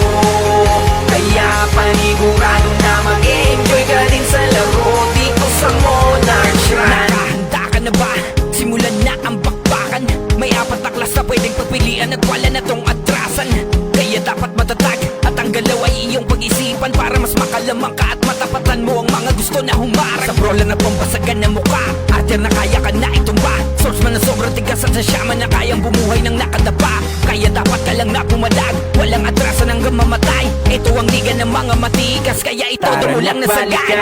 kaya panigurado na mag-enjoy ka din sa laro dito sa Monarch Run. Nakahanda ka na ba? Simulan na ang bakbakan. May apat na klas na pwedeng pagpilian at wala na tong atrasan. Kaya dapat matatag at ang galaw ay iyong pag-isipan para mas makalamang ka at matapatan mo ang mga gusto na humarang. Sa brola na pambasagan na mukha, atir na kaya ka na itumba. Source man na sobrang tigas at sa syaman na kayang bumuhay ng nakadapa. Kaya dapat ka lang na pumalag, walang atrasan hanggang mamatay. Ito ang liga ng mga matigas, kaya itodo mo lang na sagay.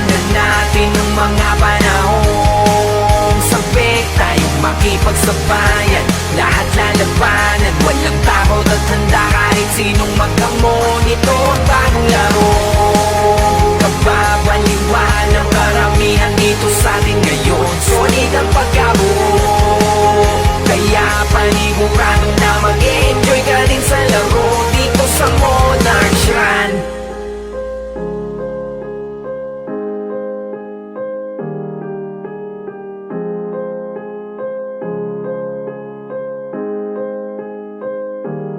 Na natin ang mga panahong sabik tayong makipagsabayan. Lahat lalabanan, walang takot at handa kahit sinong magkamon. Ito ang bagong laro, kapapaliwan ng karamihan dito sa atin ngayon. Solid ang pagkabuo, kaya panigurado na mag-enjoy ka din sa laro dito sa Monarch Run.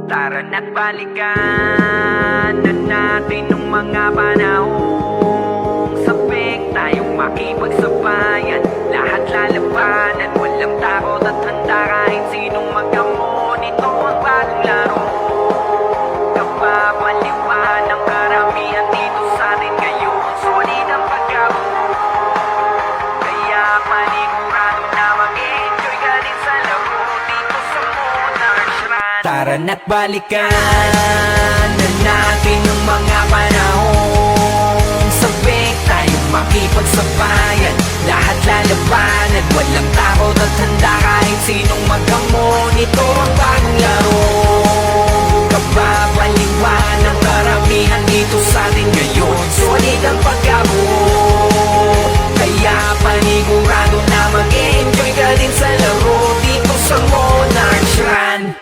Tara na't balikan na natin nung mga panahong sabik tayong makipagsabayan. Lahat lalabanan, walang takot at handa kahit sinong magkamon. Ito ang bagong laro, kapapaliwan ng karamihan dito sa atin ngayon. Solid ang pagkabuo, kaya panigurado na mag-enjoy ka din sa laro dito sa Monarch Run. Tara na't balikan na natin yung mga panahong sabik tayong makipagsabayan. Lahat lalabanan, walang takot at handa kahit sinong magkamon. Ito ang bagong laro, kapapaliwan ng karamihan dito sa atin ngayon. Solid ang pagkabuo, kaya panigurado na mag-enjoy ka din sa laro dito sa Monarch Run.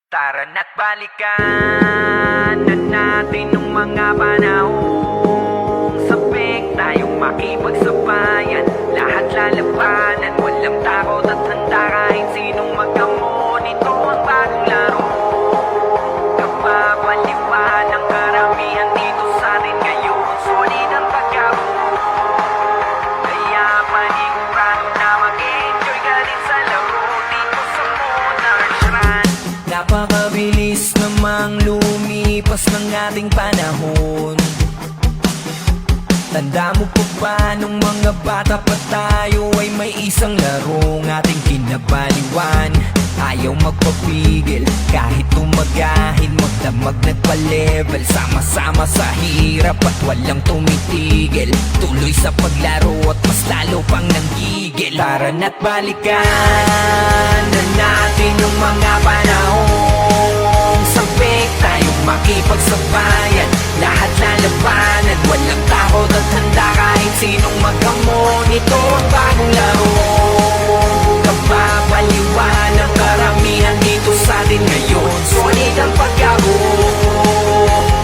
Tara na't balikan na natin nung mga panahong sabik tayong makipagsabayan. Lahat lalabanan, walang takot at handa kahit sinong magkamon. Ito ang bagong laro, kapapaliwan ng karamihan dito sa atin ngayon. Solid ang pagkabuo, kaya panigurado na mag-enjoy ka din sa laro ating panahon. Tanda mo pa ba nung mga bata pa tayo ay may isang larong ating kinabaliwan? Ayaw magpapigil kahit tumagahid, magdamag nagpa-level, sama-sama sa hirap at walang tumitigil. Tuloy sa paglaro at mas lalo pang nanggigil. Tara na't balikan na natin yung mga panahong sabik tayong makipagsabayan. Lahat lalabanan, walang takot at handa kahit sinong maghamon. Ito ang bagong laro, kapapaliwan ng karamihan dito sa atin ngayon. Solid ang pagkabo,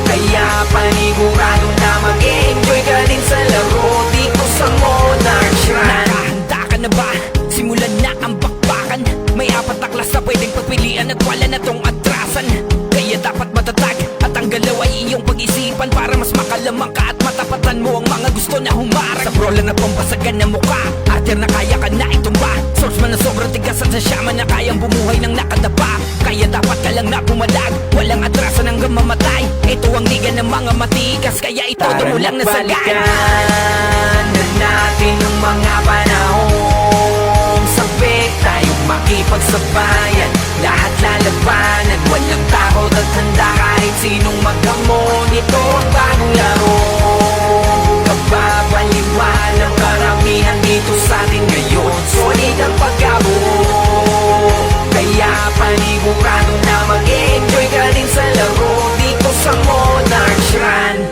kaya panigurado na mag-enjoy ka din sa laro dito sa Monarch Shrine. Nakahanda ka na ba? Simulan na ang bakbakan. May 4 na klas na pwedeng pagpilian at wala na tong atrasan. Kaya dapat matatag at ang galaw ay iyong pag-isipan para mas makalamang ka at matapatan mo ang mga gusto na humarang. Sa brola na pambasagan na mukha, arter na kaya ka na itumba. Source man na sobrang tigas at sa shaman na kayang bumuhay ng nakadapa. Kaya dapat ka lang na pumalag, walang atrasan hanggang mamatay. Ito ang liga ng mga matigas, kaya itodo mo lang na sagad. Balikan na natin ang mga panahong sabik tayong makipagsabayan. Lahat lalabanan, walang takot at handa kahit sinong maghamon. Ito ang bagong laro, kapapaliwan ng karamihan dito sa atin ngayon. Solid ang pagkabo, kaya panigurado na mag-enjoy ka din sa laro dito sa Monarch Shrine.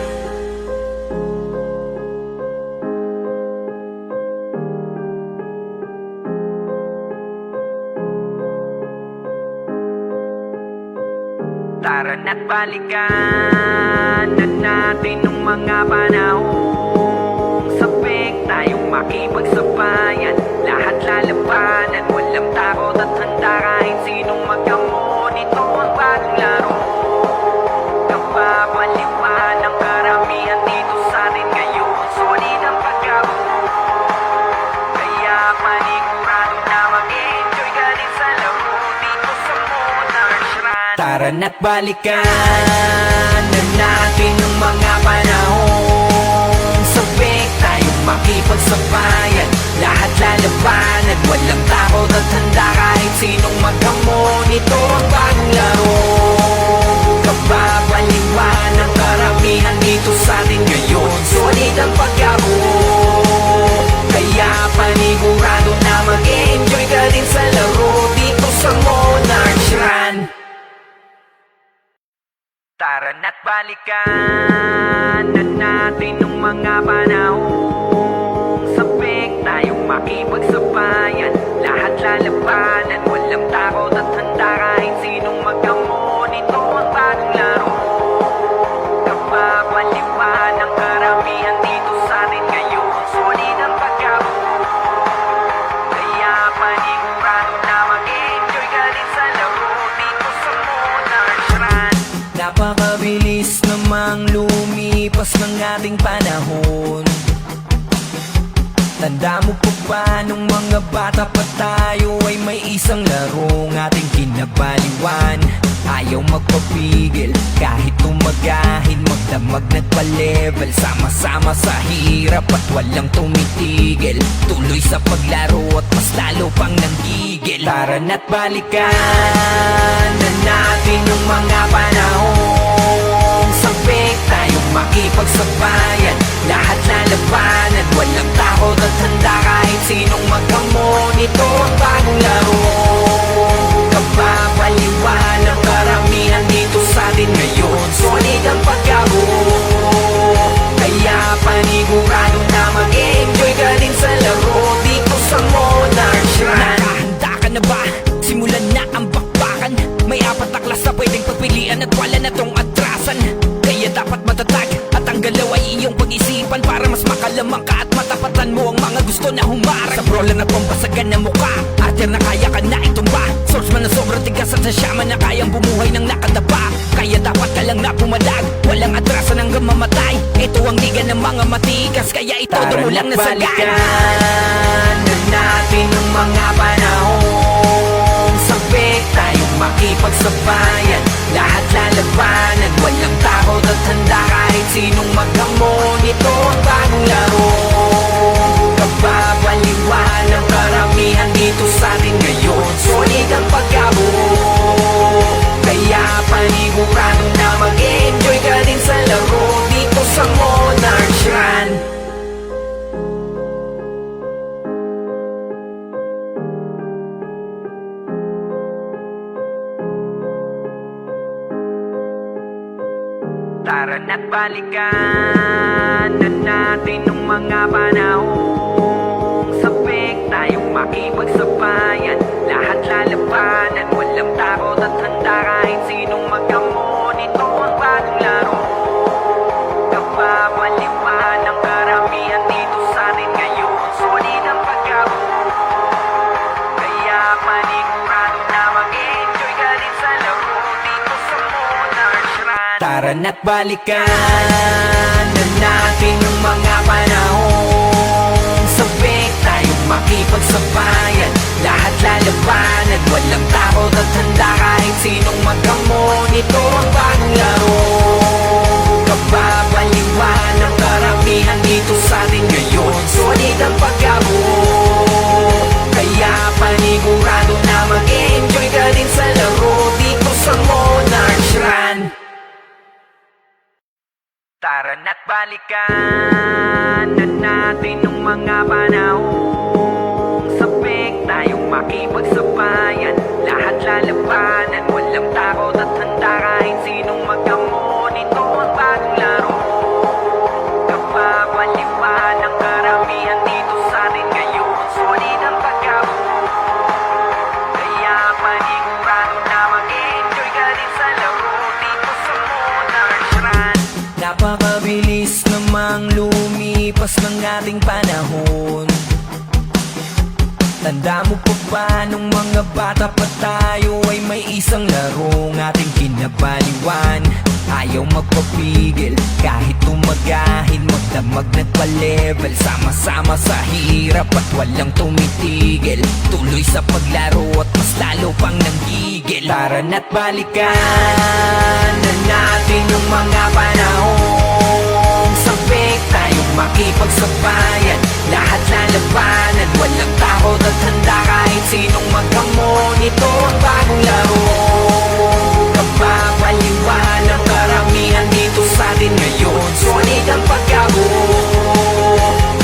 Tara na't balikan na natin nung mga panahong sabik tayong makipagsabayan. Lahat lalabanan, walang takot at handa kahit sinong maghamon. Ito ang bagong laro, kapapaliwan ng karamihan dito sa atin ngayon. Solid ang pagkabo, kaya panigurado na mag-enjoy ka din sa laro dito sa Monarch Shrine. Tara na't balikan na natin ang mga panahong sabik tayong makipagsabayan. Lahat lalabanan, walang takot at handa kahit sinong maghamon. Ito ang bagong laro, kapapaliwan ng karamihan dito sa atin ngayon. Solid ang pagkabo, kaya panigurado na mag-enjoy ka din sa laro dito sa Monarch Shrine. Tara na't balikan na natin ang mga panahong sabik tayong makipagsabayan. Lahat lalabanan, walang takot at handa kahit sinong maghamon. Ito ang bagong laro, kapapaliwan ng karamihan dito sa atin ngayon. Solid ang pagkabo, kaya panigurado na mag-enjoy ka din sa laro dito sa Monarch Shrine. Napakabilis namang lumipas ng ating panahon. Tanda mo pa ba nung mga bata pa tayo ay may isang larong ating kinabaliwan? Ayaw magpapigil kahit tumagahid, magdamag nagpa-level, sama-sama sa hirap at walang tumitigil. Tuloy sa paglaro at mas lalo pang nanggigil. Tara na't balikan na natin yung mga panahong sabik tayong makipagsabayan. Lahat lalabanan, walang takot at handa kahit sinong maghamon. Ito ang bagong laro, kapapaliwan ng karamihan dito sa atin ngayon. Solid ang pagkabo, kaya panigurado na mag-enjoy ka din sa laro dito sa Monarch Shrine. Nakahanda ka na ba? Simulan na ang bakbakan. May 4 na klas na pwedeng pagpilian at wala na tong atrasan. Kaya dapat matatag at ang galaw ay iyong pag-isipan para mas makalamang ka at matapatan mo ang mga gusto na humarang. Sa brola na pambasagan na mukha, arter na kaya ka na itumba. Source man na sobrang tigas at sa shaman na kayang bumuhay ng nakadapa. Kaya dapat ka lang na pumalag, walang atrasan hanggang mamatay. Ito ang liga ng mga matigas, kaya itodo mo lang na sagad. Balikan na natin ang mga panahong sabik tayong makipagsabayan, lahat lalabanan, walang takot at handa kahit sinong maghamon. Ito ang bagong laro, kababaliwan ng karamihan dito sa atin ngayon. Solid ang pagkabuo, kaya panigurado na mag-enjoy ka din sa laro dito sa Monarch Run. Tara na't balikan na natin nung mga panahong sabik tayong makipagsabayan, lahat lalabanan, walang takot at handa kahit sinong maghamon. Ito ang bagong laro, kababaliwan ng karamihan dito sa atin ngayon. Solid ang pagkabuo, kaya panigurado na mag-enjoy ka din sa laro dito sa Monarch Run. Tara na't balikan na natin yung mga panahong sabik tayong makipagsabayan, lahat lalabanan, walang takot at handa kahit sinong maghamon. Ito ang bagong laro, kababaliwan ng karamihan dito sa atin ngayon. Solid ang pagkabuo, kaya panigurado na mag-enjoy ka din sa laro dito sa Monarch Run. Tara na't balikan na natin nung mga panahong sabik tayong makipagsabayan, lahat lalabanan, walang takot at handa kahit sinong maghamon. Ito ang bagong laro, kababaliwan ng karamihan dito sa atin ngayon. Solid ang pagkabuo, kaya panigurado na mag-enjoy ka din sa laro dito sa Monarch Run. Napakabilis namang lumipas ng ating panahon. Tanda mo pa ba nung mga bata pa tayo ay may isang larong ating kinabaliwan? Ayaw magpapigil kahit tumagahid, magdamag na't pa-level, sama-sama sa hirap at walang tumitigil. Tuloy sa paglaro at mas lalo pang nanggigil. Tara na't balikan na natin yung mga panahong sabik tayong makipagsabayan, lahat lalabanan, walang takot at handa kahit sinong maghamon. Ito ang bagong laro, kababaliwan ng karamihan dito sa atin ngayon. Solid ang pagkabuo,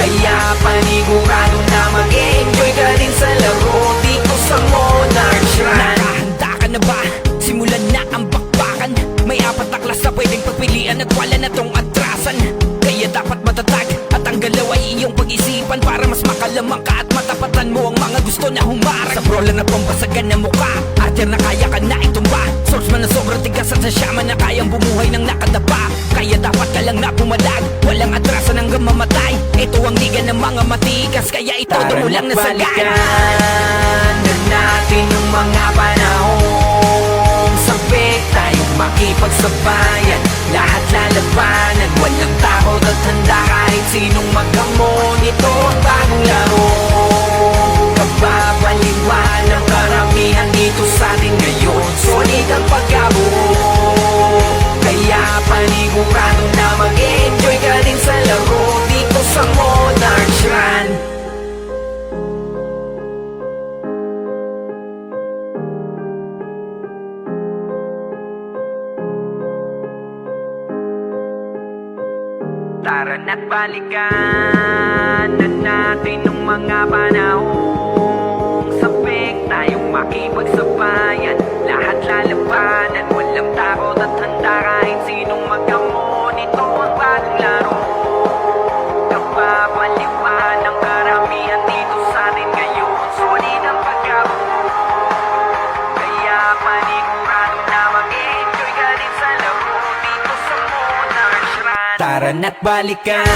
kaya panigurado na mag-enjoy ka din sa laro dito sa Monarch Run. Nakahanda ka na ba? Simulan na ang bakbakan. May apat na klas na pwedeng pagpilian at wala na tong atrasan. Kaya dapat matatag at ang galaw ay iyong pag-isipan para mas makalamang ka at matapatan mo ang mga gusto na humarang. Sa brawler na pambasagan na mukha, archer na kaya ka na itumba, swordsman na sobrang tigas at sa shaman na kayang bumuhay ng nakadapa. Kaya dapat ka lang na pumalag, walang atrasan hanggang mamatay. Ito ang liga ng mga matikas, kaya itodo mo lang na sagad. Balikan na natin yung mga panahong sabik tayong makipagsabayan, lahat lalabanan, walang takot at handa kahit sinong maghamon. Ito ang bagong laro, kababaliwan ng karamihan dito sa atin ngayon. Solid ang pagkabuo, kaya panigurado na mag-enjoy ka din sa laro dito sa Monarch Run. Tara na't balikan na natin nung mga panahong sabik tayong makipagsabayan, lahat lalabanan, walang takot at handa kahit sinong maghamon. Ito ang bagong laro, kababaliwan ng karamihan dito sa atin ngayon. Solid ang pagkabuo, kaya panigurado na mag-enjoy ka din sa laro dito sa Monarch Run. Tara na't balikan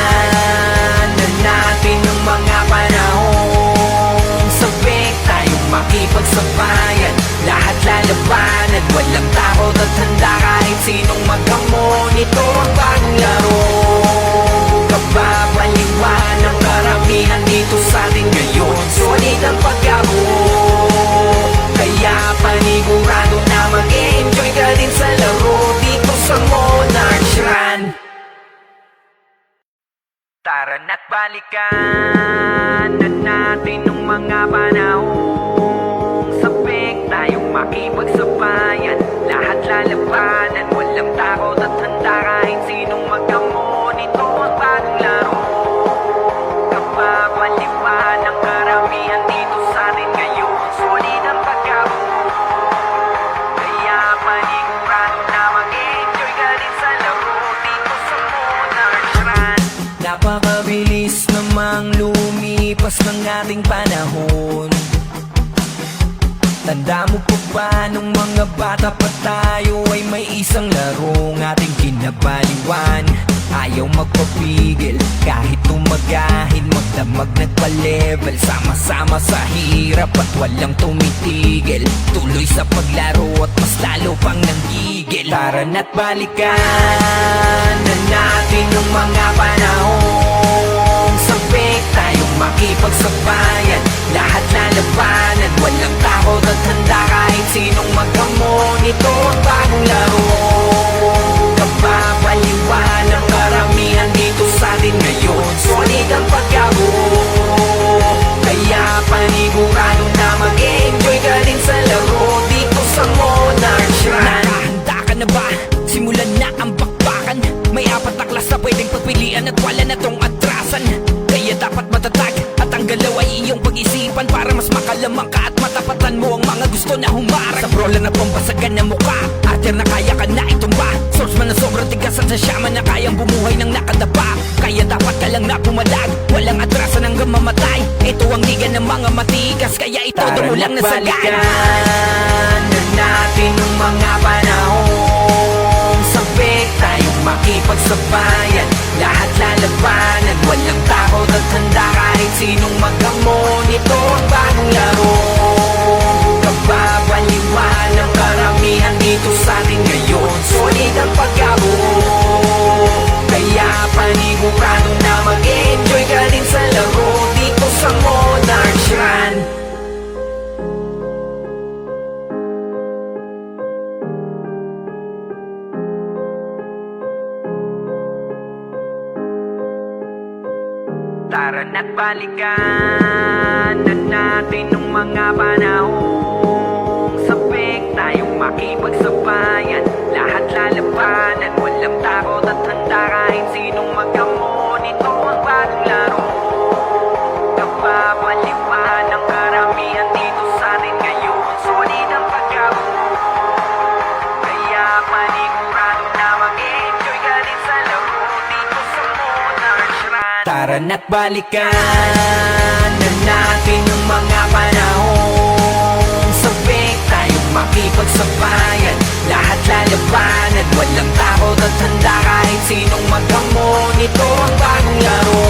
na natin yung mga panahong sabik tayong makipagsabayan, lahat lalabanan, walang takot at handa kahit sinong maghamon. Ito ang bagong laro, kababaliwan ng karamihan dito sa atin ngayon. Solid ang pagkabuo, kaya panigurado na Tara na't balikan na natin nung mga panahong sabik tayong makipagsabayan. Lahat lalabanan, walang takot at handa kahit sinong magkamon. Ito ang bagong laro, kapapaliwan ng karamihan dito sa atin ngayon. Sulit ang pagkabuo, kaya panigurado na mag-enjoy ka rin sa laro dito sa Monarch Run. Napakabilis namang lumipas ng ating panahon. Tanda mo pa ba nung mga bata pa tayo ay may isang larong ating kinabaliwan. Ayaw magpapigil kahit tumagahid, magdamag nagpa-level. Sama-sama sa hirap at walang tumitigil. Tuloy sa paglaro at mas lalo pang nanggigil. Tara na't balikan na natin nung mga panahong sabik tayong makipagsabayan. Lahat lalabanan, walang takot at handa kahit sinong maghamon. Ito ang bagong laro, kapapaliwan ng karamihan dito sa atin ngayon. Solid ang pagkabuo, kaya panigurado na mag-enjoy ka din sa laro dito sa Monarch Run. Handa ka na ba? Simulan na ang bakbakan. May apat na klas na pwedeng pagpilian at wala na tong atrasan. Kaya dapat matatag at ang galaw ay iyong pag-isipan para mas makalamang ka at matapatan mo ang mga gusto na humarang. Sa prola na pambasagan na mukha, arter na kaya ka na itumba. Source man na sobrang tigas at sa syaman na kayang bumuhay ng nakadapa. Kaya dapat ka lang na pumalag, walang atrasan hanggang mamatay. Ito ang liga ng mga matigas, kaya itodo mo lang na sagad. Na natin ng mga panahong sabik tayong makipagsabayan. Lahat lalabanan, walang takot at handa kahit sinong maghamon. Ito ang bagong laro, kapapaliwan ng karamihan dito sa atin ngayon. Solid ang pagkabuo, kaya panigurado na mag-enjoy ka din sa laro dito sa Monarch Run. Tara na't balikan na natin nung mga panahong sabik tayong makipagsabayan. Lahat lalabanan, walang takot at handa kahit sinong maghamon. Ito ang bagong laro, kapapaliwan ng karamihan dito sa atin ngayon. Solid ang pagkabuo, kaya panigurado na mag-enjoy ka din sa laro dito sa Monarch Run. Tara na't balikan na natin ng mga panahong sabik tayong makipagsabayan. Lahat lalabanan, walang takot at handa kahit sinong maghamon. Ito ang bagong laro,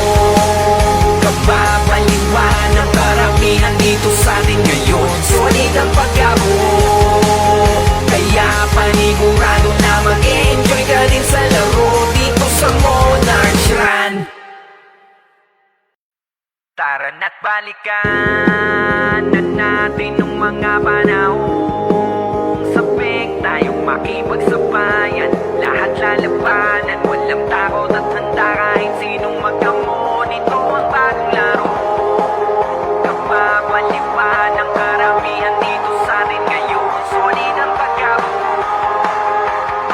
kapapaliwan ng karamihan dito sa atin ngayon. Solid ang pagkabuo, kaya panigurado na mag-enjoy ka din sa laro dito sa Monarch Run. Tara na't balikan na natin nung mga panahong sabik tayong makipagsabayan. Lahat lalabanan, walang takot at handa kahit sinong maghamon. Ito ang bagong laro, kapapaliwan ng karamihan dito sa atin ngayon. Solid ang pagkabuo,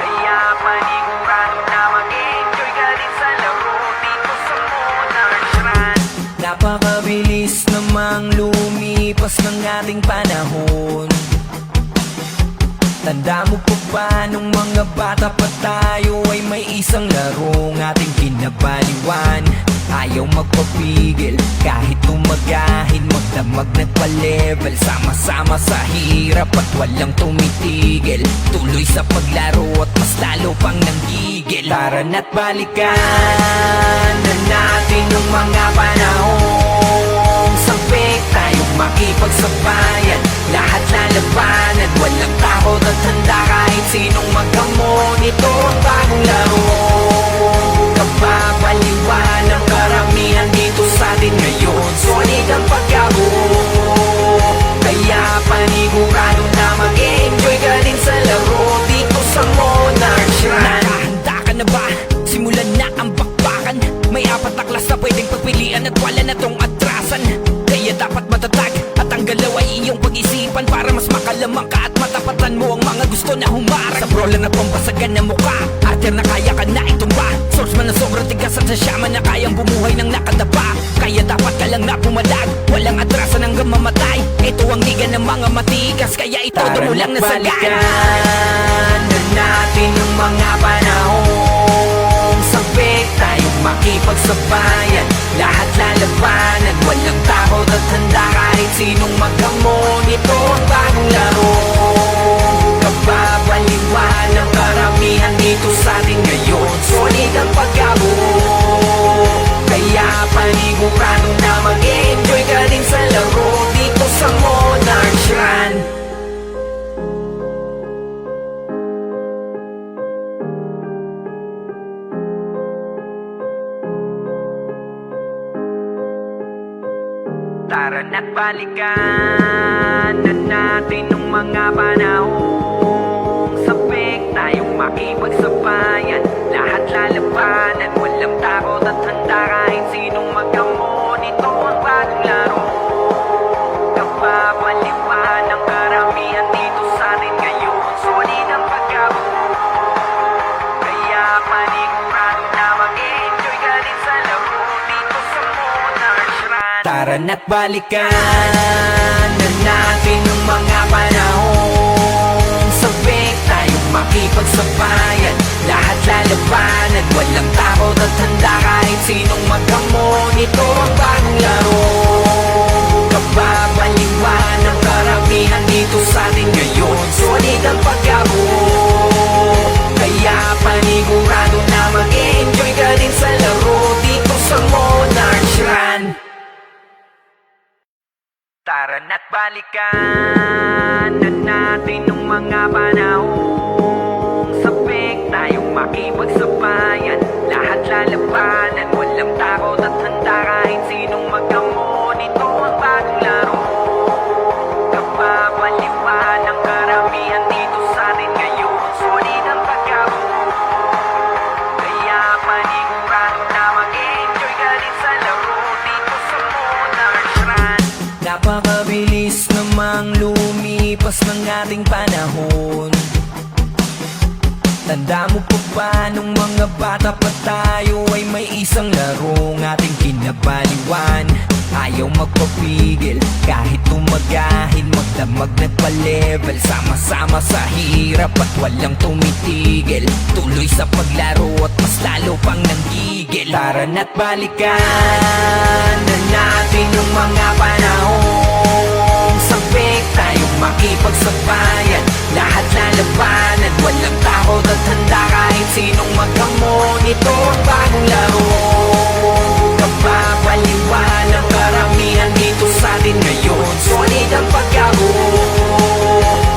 kaya panigurado na mag-enjoy ka din sa laro dito sa Monarch Run. Napakabilis namang lumipas ng ating panahon. Tanda mo pa ba nung mga bata pa tayo ay may isang larong ating kinabaliwan. Ayaw magpapigil kahit tumagahid, magdamag nagpa-level. Sama-sama sa hirap at walang tumitigil. Tuloy sa paglaro at mas lalo pang nanggigil. Tara na't balikan na natin nung mga panahong sabik tayong makipagsabayan. Lahat lalabanan, walang takot at handa kahit sinong maghamon. Ito ang bagong laro, kapapaliwan ng karamihan dito sa atin ngayon. Solid ang pagkabuo, kaya panigurado na mag-enjoy ka din sa laro dito sa Monarch Run. Handa ka na ba? Simulan na ang bakbakan. pagpilian at wala na tong atrasan. Kaya dapat matatag at ang galaw ay iyong pag-isipan, para mas makalamang ka at matapatan mo ang mga gusto na humarang. Sa brola na pambasagan na mukha, arter na kaya ka na itumba, source man na sobrang tigas at sa syaman na kayang bumuhay ng nakadapa. Kaya dapat ka lang na pumalag, walang atrasan hanggang mamatay. Ito ang liga ng mga matigas, kaya itodo mo lang na sagad. Balikan na natin yung mga panahong sabik tayong makipagsabayan. Lahat lalabanan, walang takot at handa kahit sinong maghamon. Ito ang bagong laro, kababaliwan ng karamihan dito sa atin ngayon. Solid ang pagkabuo, kaya panigurado na mag-enjoy ka din sa laro dito sa Monarch Run. Tara na't balikan na natin nung mga panahong sabik tayong makipagsabayan. Lahat lalabanan, walang takot at handa kahit sinong maghamon. Ito ang bagong laro, kababaliwan ng karamihan dito sa atin ngayon. Solid ang pagkabuo, kaya panigurado na mag-enjoy ka din sa laro dito sa Monarch Run. Tara na't balikan na natin yung mga panahong sabik tayong makipagsabayan. Lahat lalabanan, walang takot at handa kahit sinong maghamon. Ito ang bagong laro, kababaliwan ng karamihan dito sa atin ngayon. Solid ang pagkabuo, kaya panigurado na mag-enjoy ka din sa laro dito sa Monarch Run. Tara na't balikan na natin nung mga panahong sabik tayong makipagsabayan. Lahat lalabanan, walang takot at handa kahit sinong maghamon. Ito ang bagong laro, kababaliwan ng karamihan dito sa atin ngayon. Solid ang pagkabuo, kaya panigurado na mag-enjoy ka din sa laro dito sa Monarch Run. Napakabilis namang lumipas ng ating panahon. Tanda mo pa ba nung mga bata pa tayo ay may isang larong ating kinabaliwan. Ayaw magpapigil kahit tumagahid, magdamag nagpa-level, sama-sama sa hirap at walang tumitigil. Tuloy sa paglaro at mas lalo pang nanggigil. Tara na't balikan na natin yung mga panahong sabik tayong makipagsabayan. Lahat lalabanan, walang takot at handa kahit sinong maghamon. Ito ang bagong laro, kababaliwan ng karamihan dito sa atin ngayon. Solid ang pagkabuo,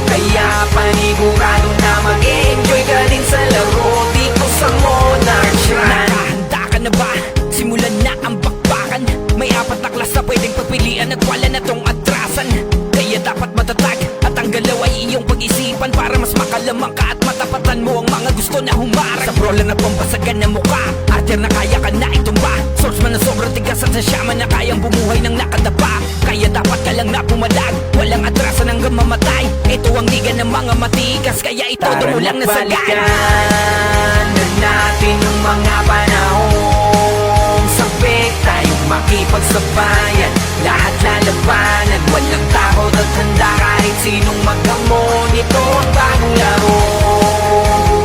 kaya panigurado na mag-enjoy ka din sa laro dito sa Monarch Run. Nakahanda ka na ba? Simulan na ang bakbakan. May 4 na klas na pwedeng pagpilian at wala na tong atrasan. Kaya dapat matatag at ang galaw ay iyong pag-isipan, para mas makalamang ka at matapatan mo ang mga gusto na humarang. Sa brola na pambasagan na mukha, arter na kaya ka na itumba, source man na sobrang tigas at sa syaman na kayang bumuhay ng nakadapa. Kaya dapat ka lang na pumalag, walang atrasan hanggang mamatay. Ito ang liga ng mga matigas, kaya itodo mo lang na sagad. Balikan na natin yung mga panahong sabik tayong makipagsabayan. Lahat lalabanan, walang takot at handa kahit sinong maghamon. Ito ang bagong laro,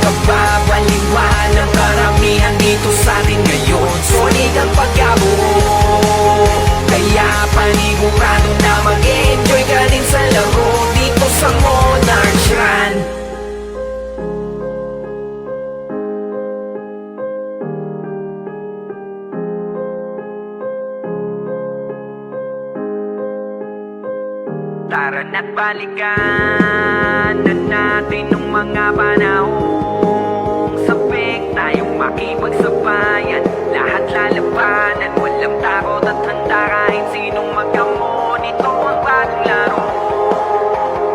kababaliwan ng karamihan dito sa atin ngayon. Solid ang pagkabuo, kaya panigurado na mag-enjoy ka din sa laro dito sa Monarch Run. Tara na't balikan na natin nung mga panahong sabik tayong makipagsabayan. Lahat lalabanan, walang takot at handa kahit sinong maghamon. Ito ang bagong laro,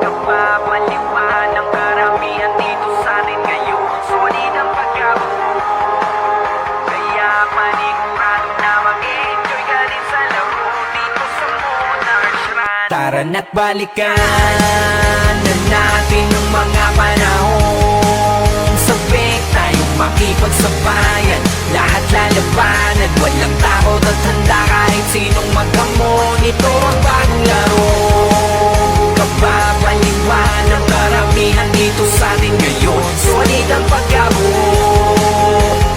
kababaliwan ng karamihan dito sa atin ngayon. Solid ang pagkabuo, kaya panigurado na mag-enjoy ka Tara na't balikan na natin yung mga panahong sabik tayong makipagsabayan. Lahat lalabanan, walang takot at handa kahit sinong maghamon. Ito ang bagong laro, kapapaliwan ng karamihan dito sa atin ngayon. Solid ang pagkabo,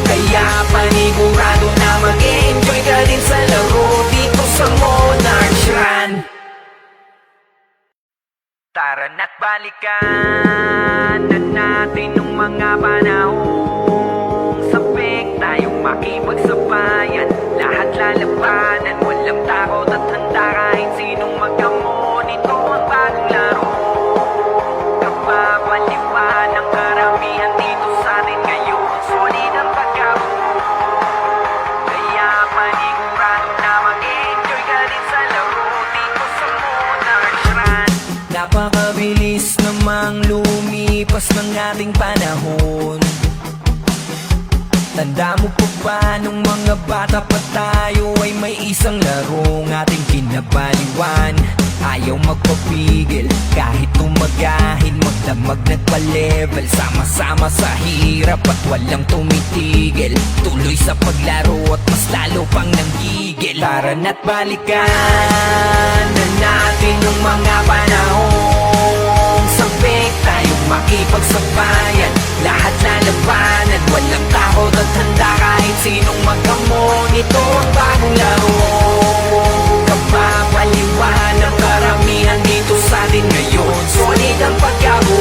kaya panigurado na mag-enjoy ka din sa laro dito sa Monarch Run. Tara na't balikan na natin yung mga panahong sabik tayong makipagsabayan. Lahat lalabanan, walang takot at handa kahit sinong maghamon. Ito ang bagong laro, kapapaliwan ng karamihan dito sa atin ngayon. Solid ang pagkabo, kaya panigurado na mag-enjoy ka din sa laro dito sa Monarch Run. Napakabilis namang lumipas ng ating panahon. Tanda mo pa ba nung mga bata pa tayo ay may isang larong ating kinabaliwan. Ayaw magpapigil kahit tumagahin, magdamag nagpa-level, sama-sama sa hirap at walang tumitigil. Tuloy sa paglaro at mas lalo pang nanggigil. Tara na't balikan na natin yung mga panahong sabik tayong makipagsabayan. Lahat lalabanan, walang takot at handa kahit sinong maghamon. Ito ang bagong laro, kapapaliwan ng karamihan dito sa atin ngayon. Solid ang pagkabo,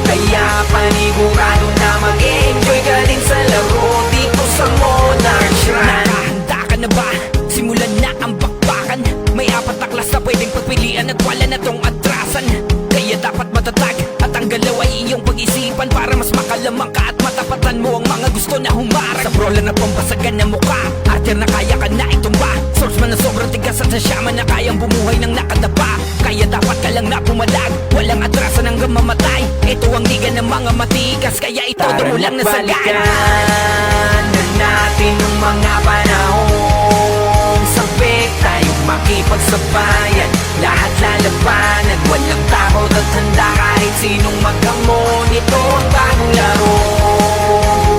kaya panigurado na mag-enjoy ka din sa laro dito sa Monarch Run. Nakahanda ka na ba? Simulan na ang bakbakan. May 4 na klas na pwedeng pagpilian at wala na tong atrasan. Kaya dapat matatag at ang galaw ay iyong pag-isipan para mas makalamang ka at matapatan mo ang mga gusto na humarang. Sa brola na pambasagan na mukha, archer na kaya ka na itumba. Swordsman na sobrang tigas at sa shaman na kayang bumuhay ng nakadapa. Kaya dapat ka lang na pumalag, walang atrasan hanggang mamatay. Ito ang liga ng mga matigas, kaya ito mo lang na sagad. Na natin yung mga panahong sabik tayong makipagsabayan. Lahat lalabanan, walang takot at handa kahit sinong maghamon. Ito ang bagong laro,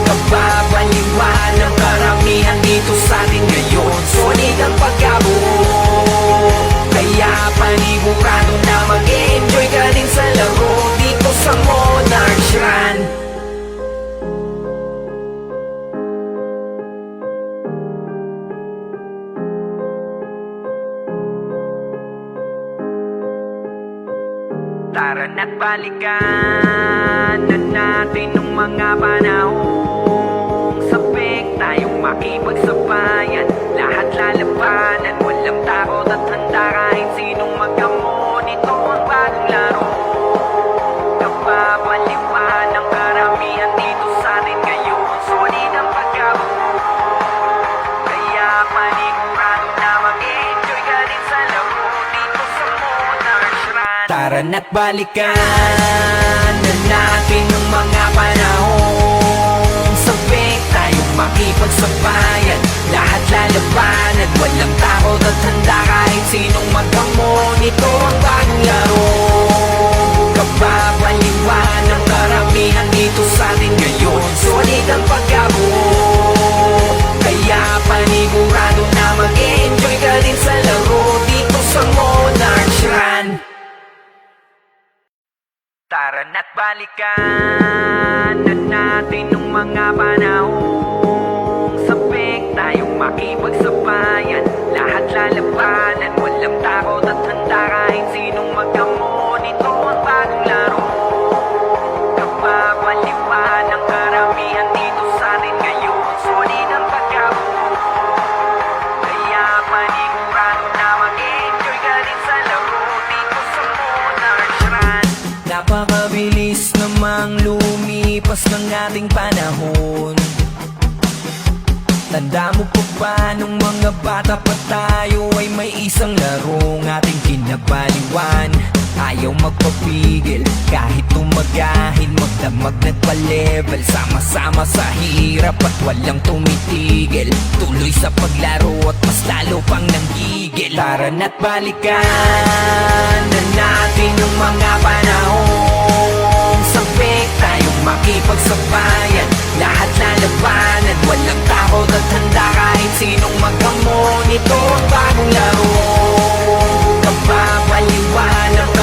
kapapaliwan ng karamihan dito sa atin ngayon. Solid ang pagkabo, kaya panigurado na mag-enjoy ka din sa laro dito sa Monarch Run. Tara na't balikan na natin yung mga panahong sabik tayong makipagsabayan. Lahat lalabanan, walang takot at handa kahit sinong maghamon. Ito ang bagong laro, kapapaliwan ng karamihan dito sa atin ngayon. Solid ang pagkabo, kaya panigurado na mag-enjoy ka din sa laro dito sa Monarch Run. Tara na't balikan na natin yung mga panahong sabik tayong makipagsabayan. Lahat lalabanan, walang takot at handa kahit sinong maghamon. Ito ang bagong laro, kapapaliwan ng karamihan dito sa atin ngayon. Solid ang pagkabo, kaya panigurado na mag-enjoy ka din sa laro dito sa Monarch Run. Tara na't balikan na natin yung mga panahong sabik tayong makipagsabayan. Lahat lalabanan, walang takot at handa kahit sinong maghamon. Ito ang bagong laro, kapapaliwan ng karamihan dito sa atin ngayon. Solid ang pagkabo, kaya panigurado na mag-enjoy ka din sa laro dito sa Monarch Run. Napakabilis namang lumipas ng ating panahon. Tanda mo pa ba nung mga bata pa tayo ay may isang larong ating kinabaliwan. Ayaw magpapigil kahit tumagahin, magdamag nagpa-level, sama-sama sa hirap at walang tumitigil. Tuloy sa paglaro at mas lalo pang nanggigil. Tara na't balikan na natin yung mga panahong sabik tayong makipagsabayan. Lahat lalabanan, walang takot at handa kahit sinong maghamon. Ito ang bagong laro, kapapaliwanag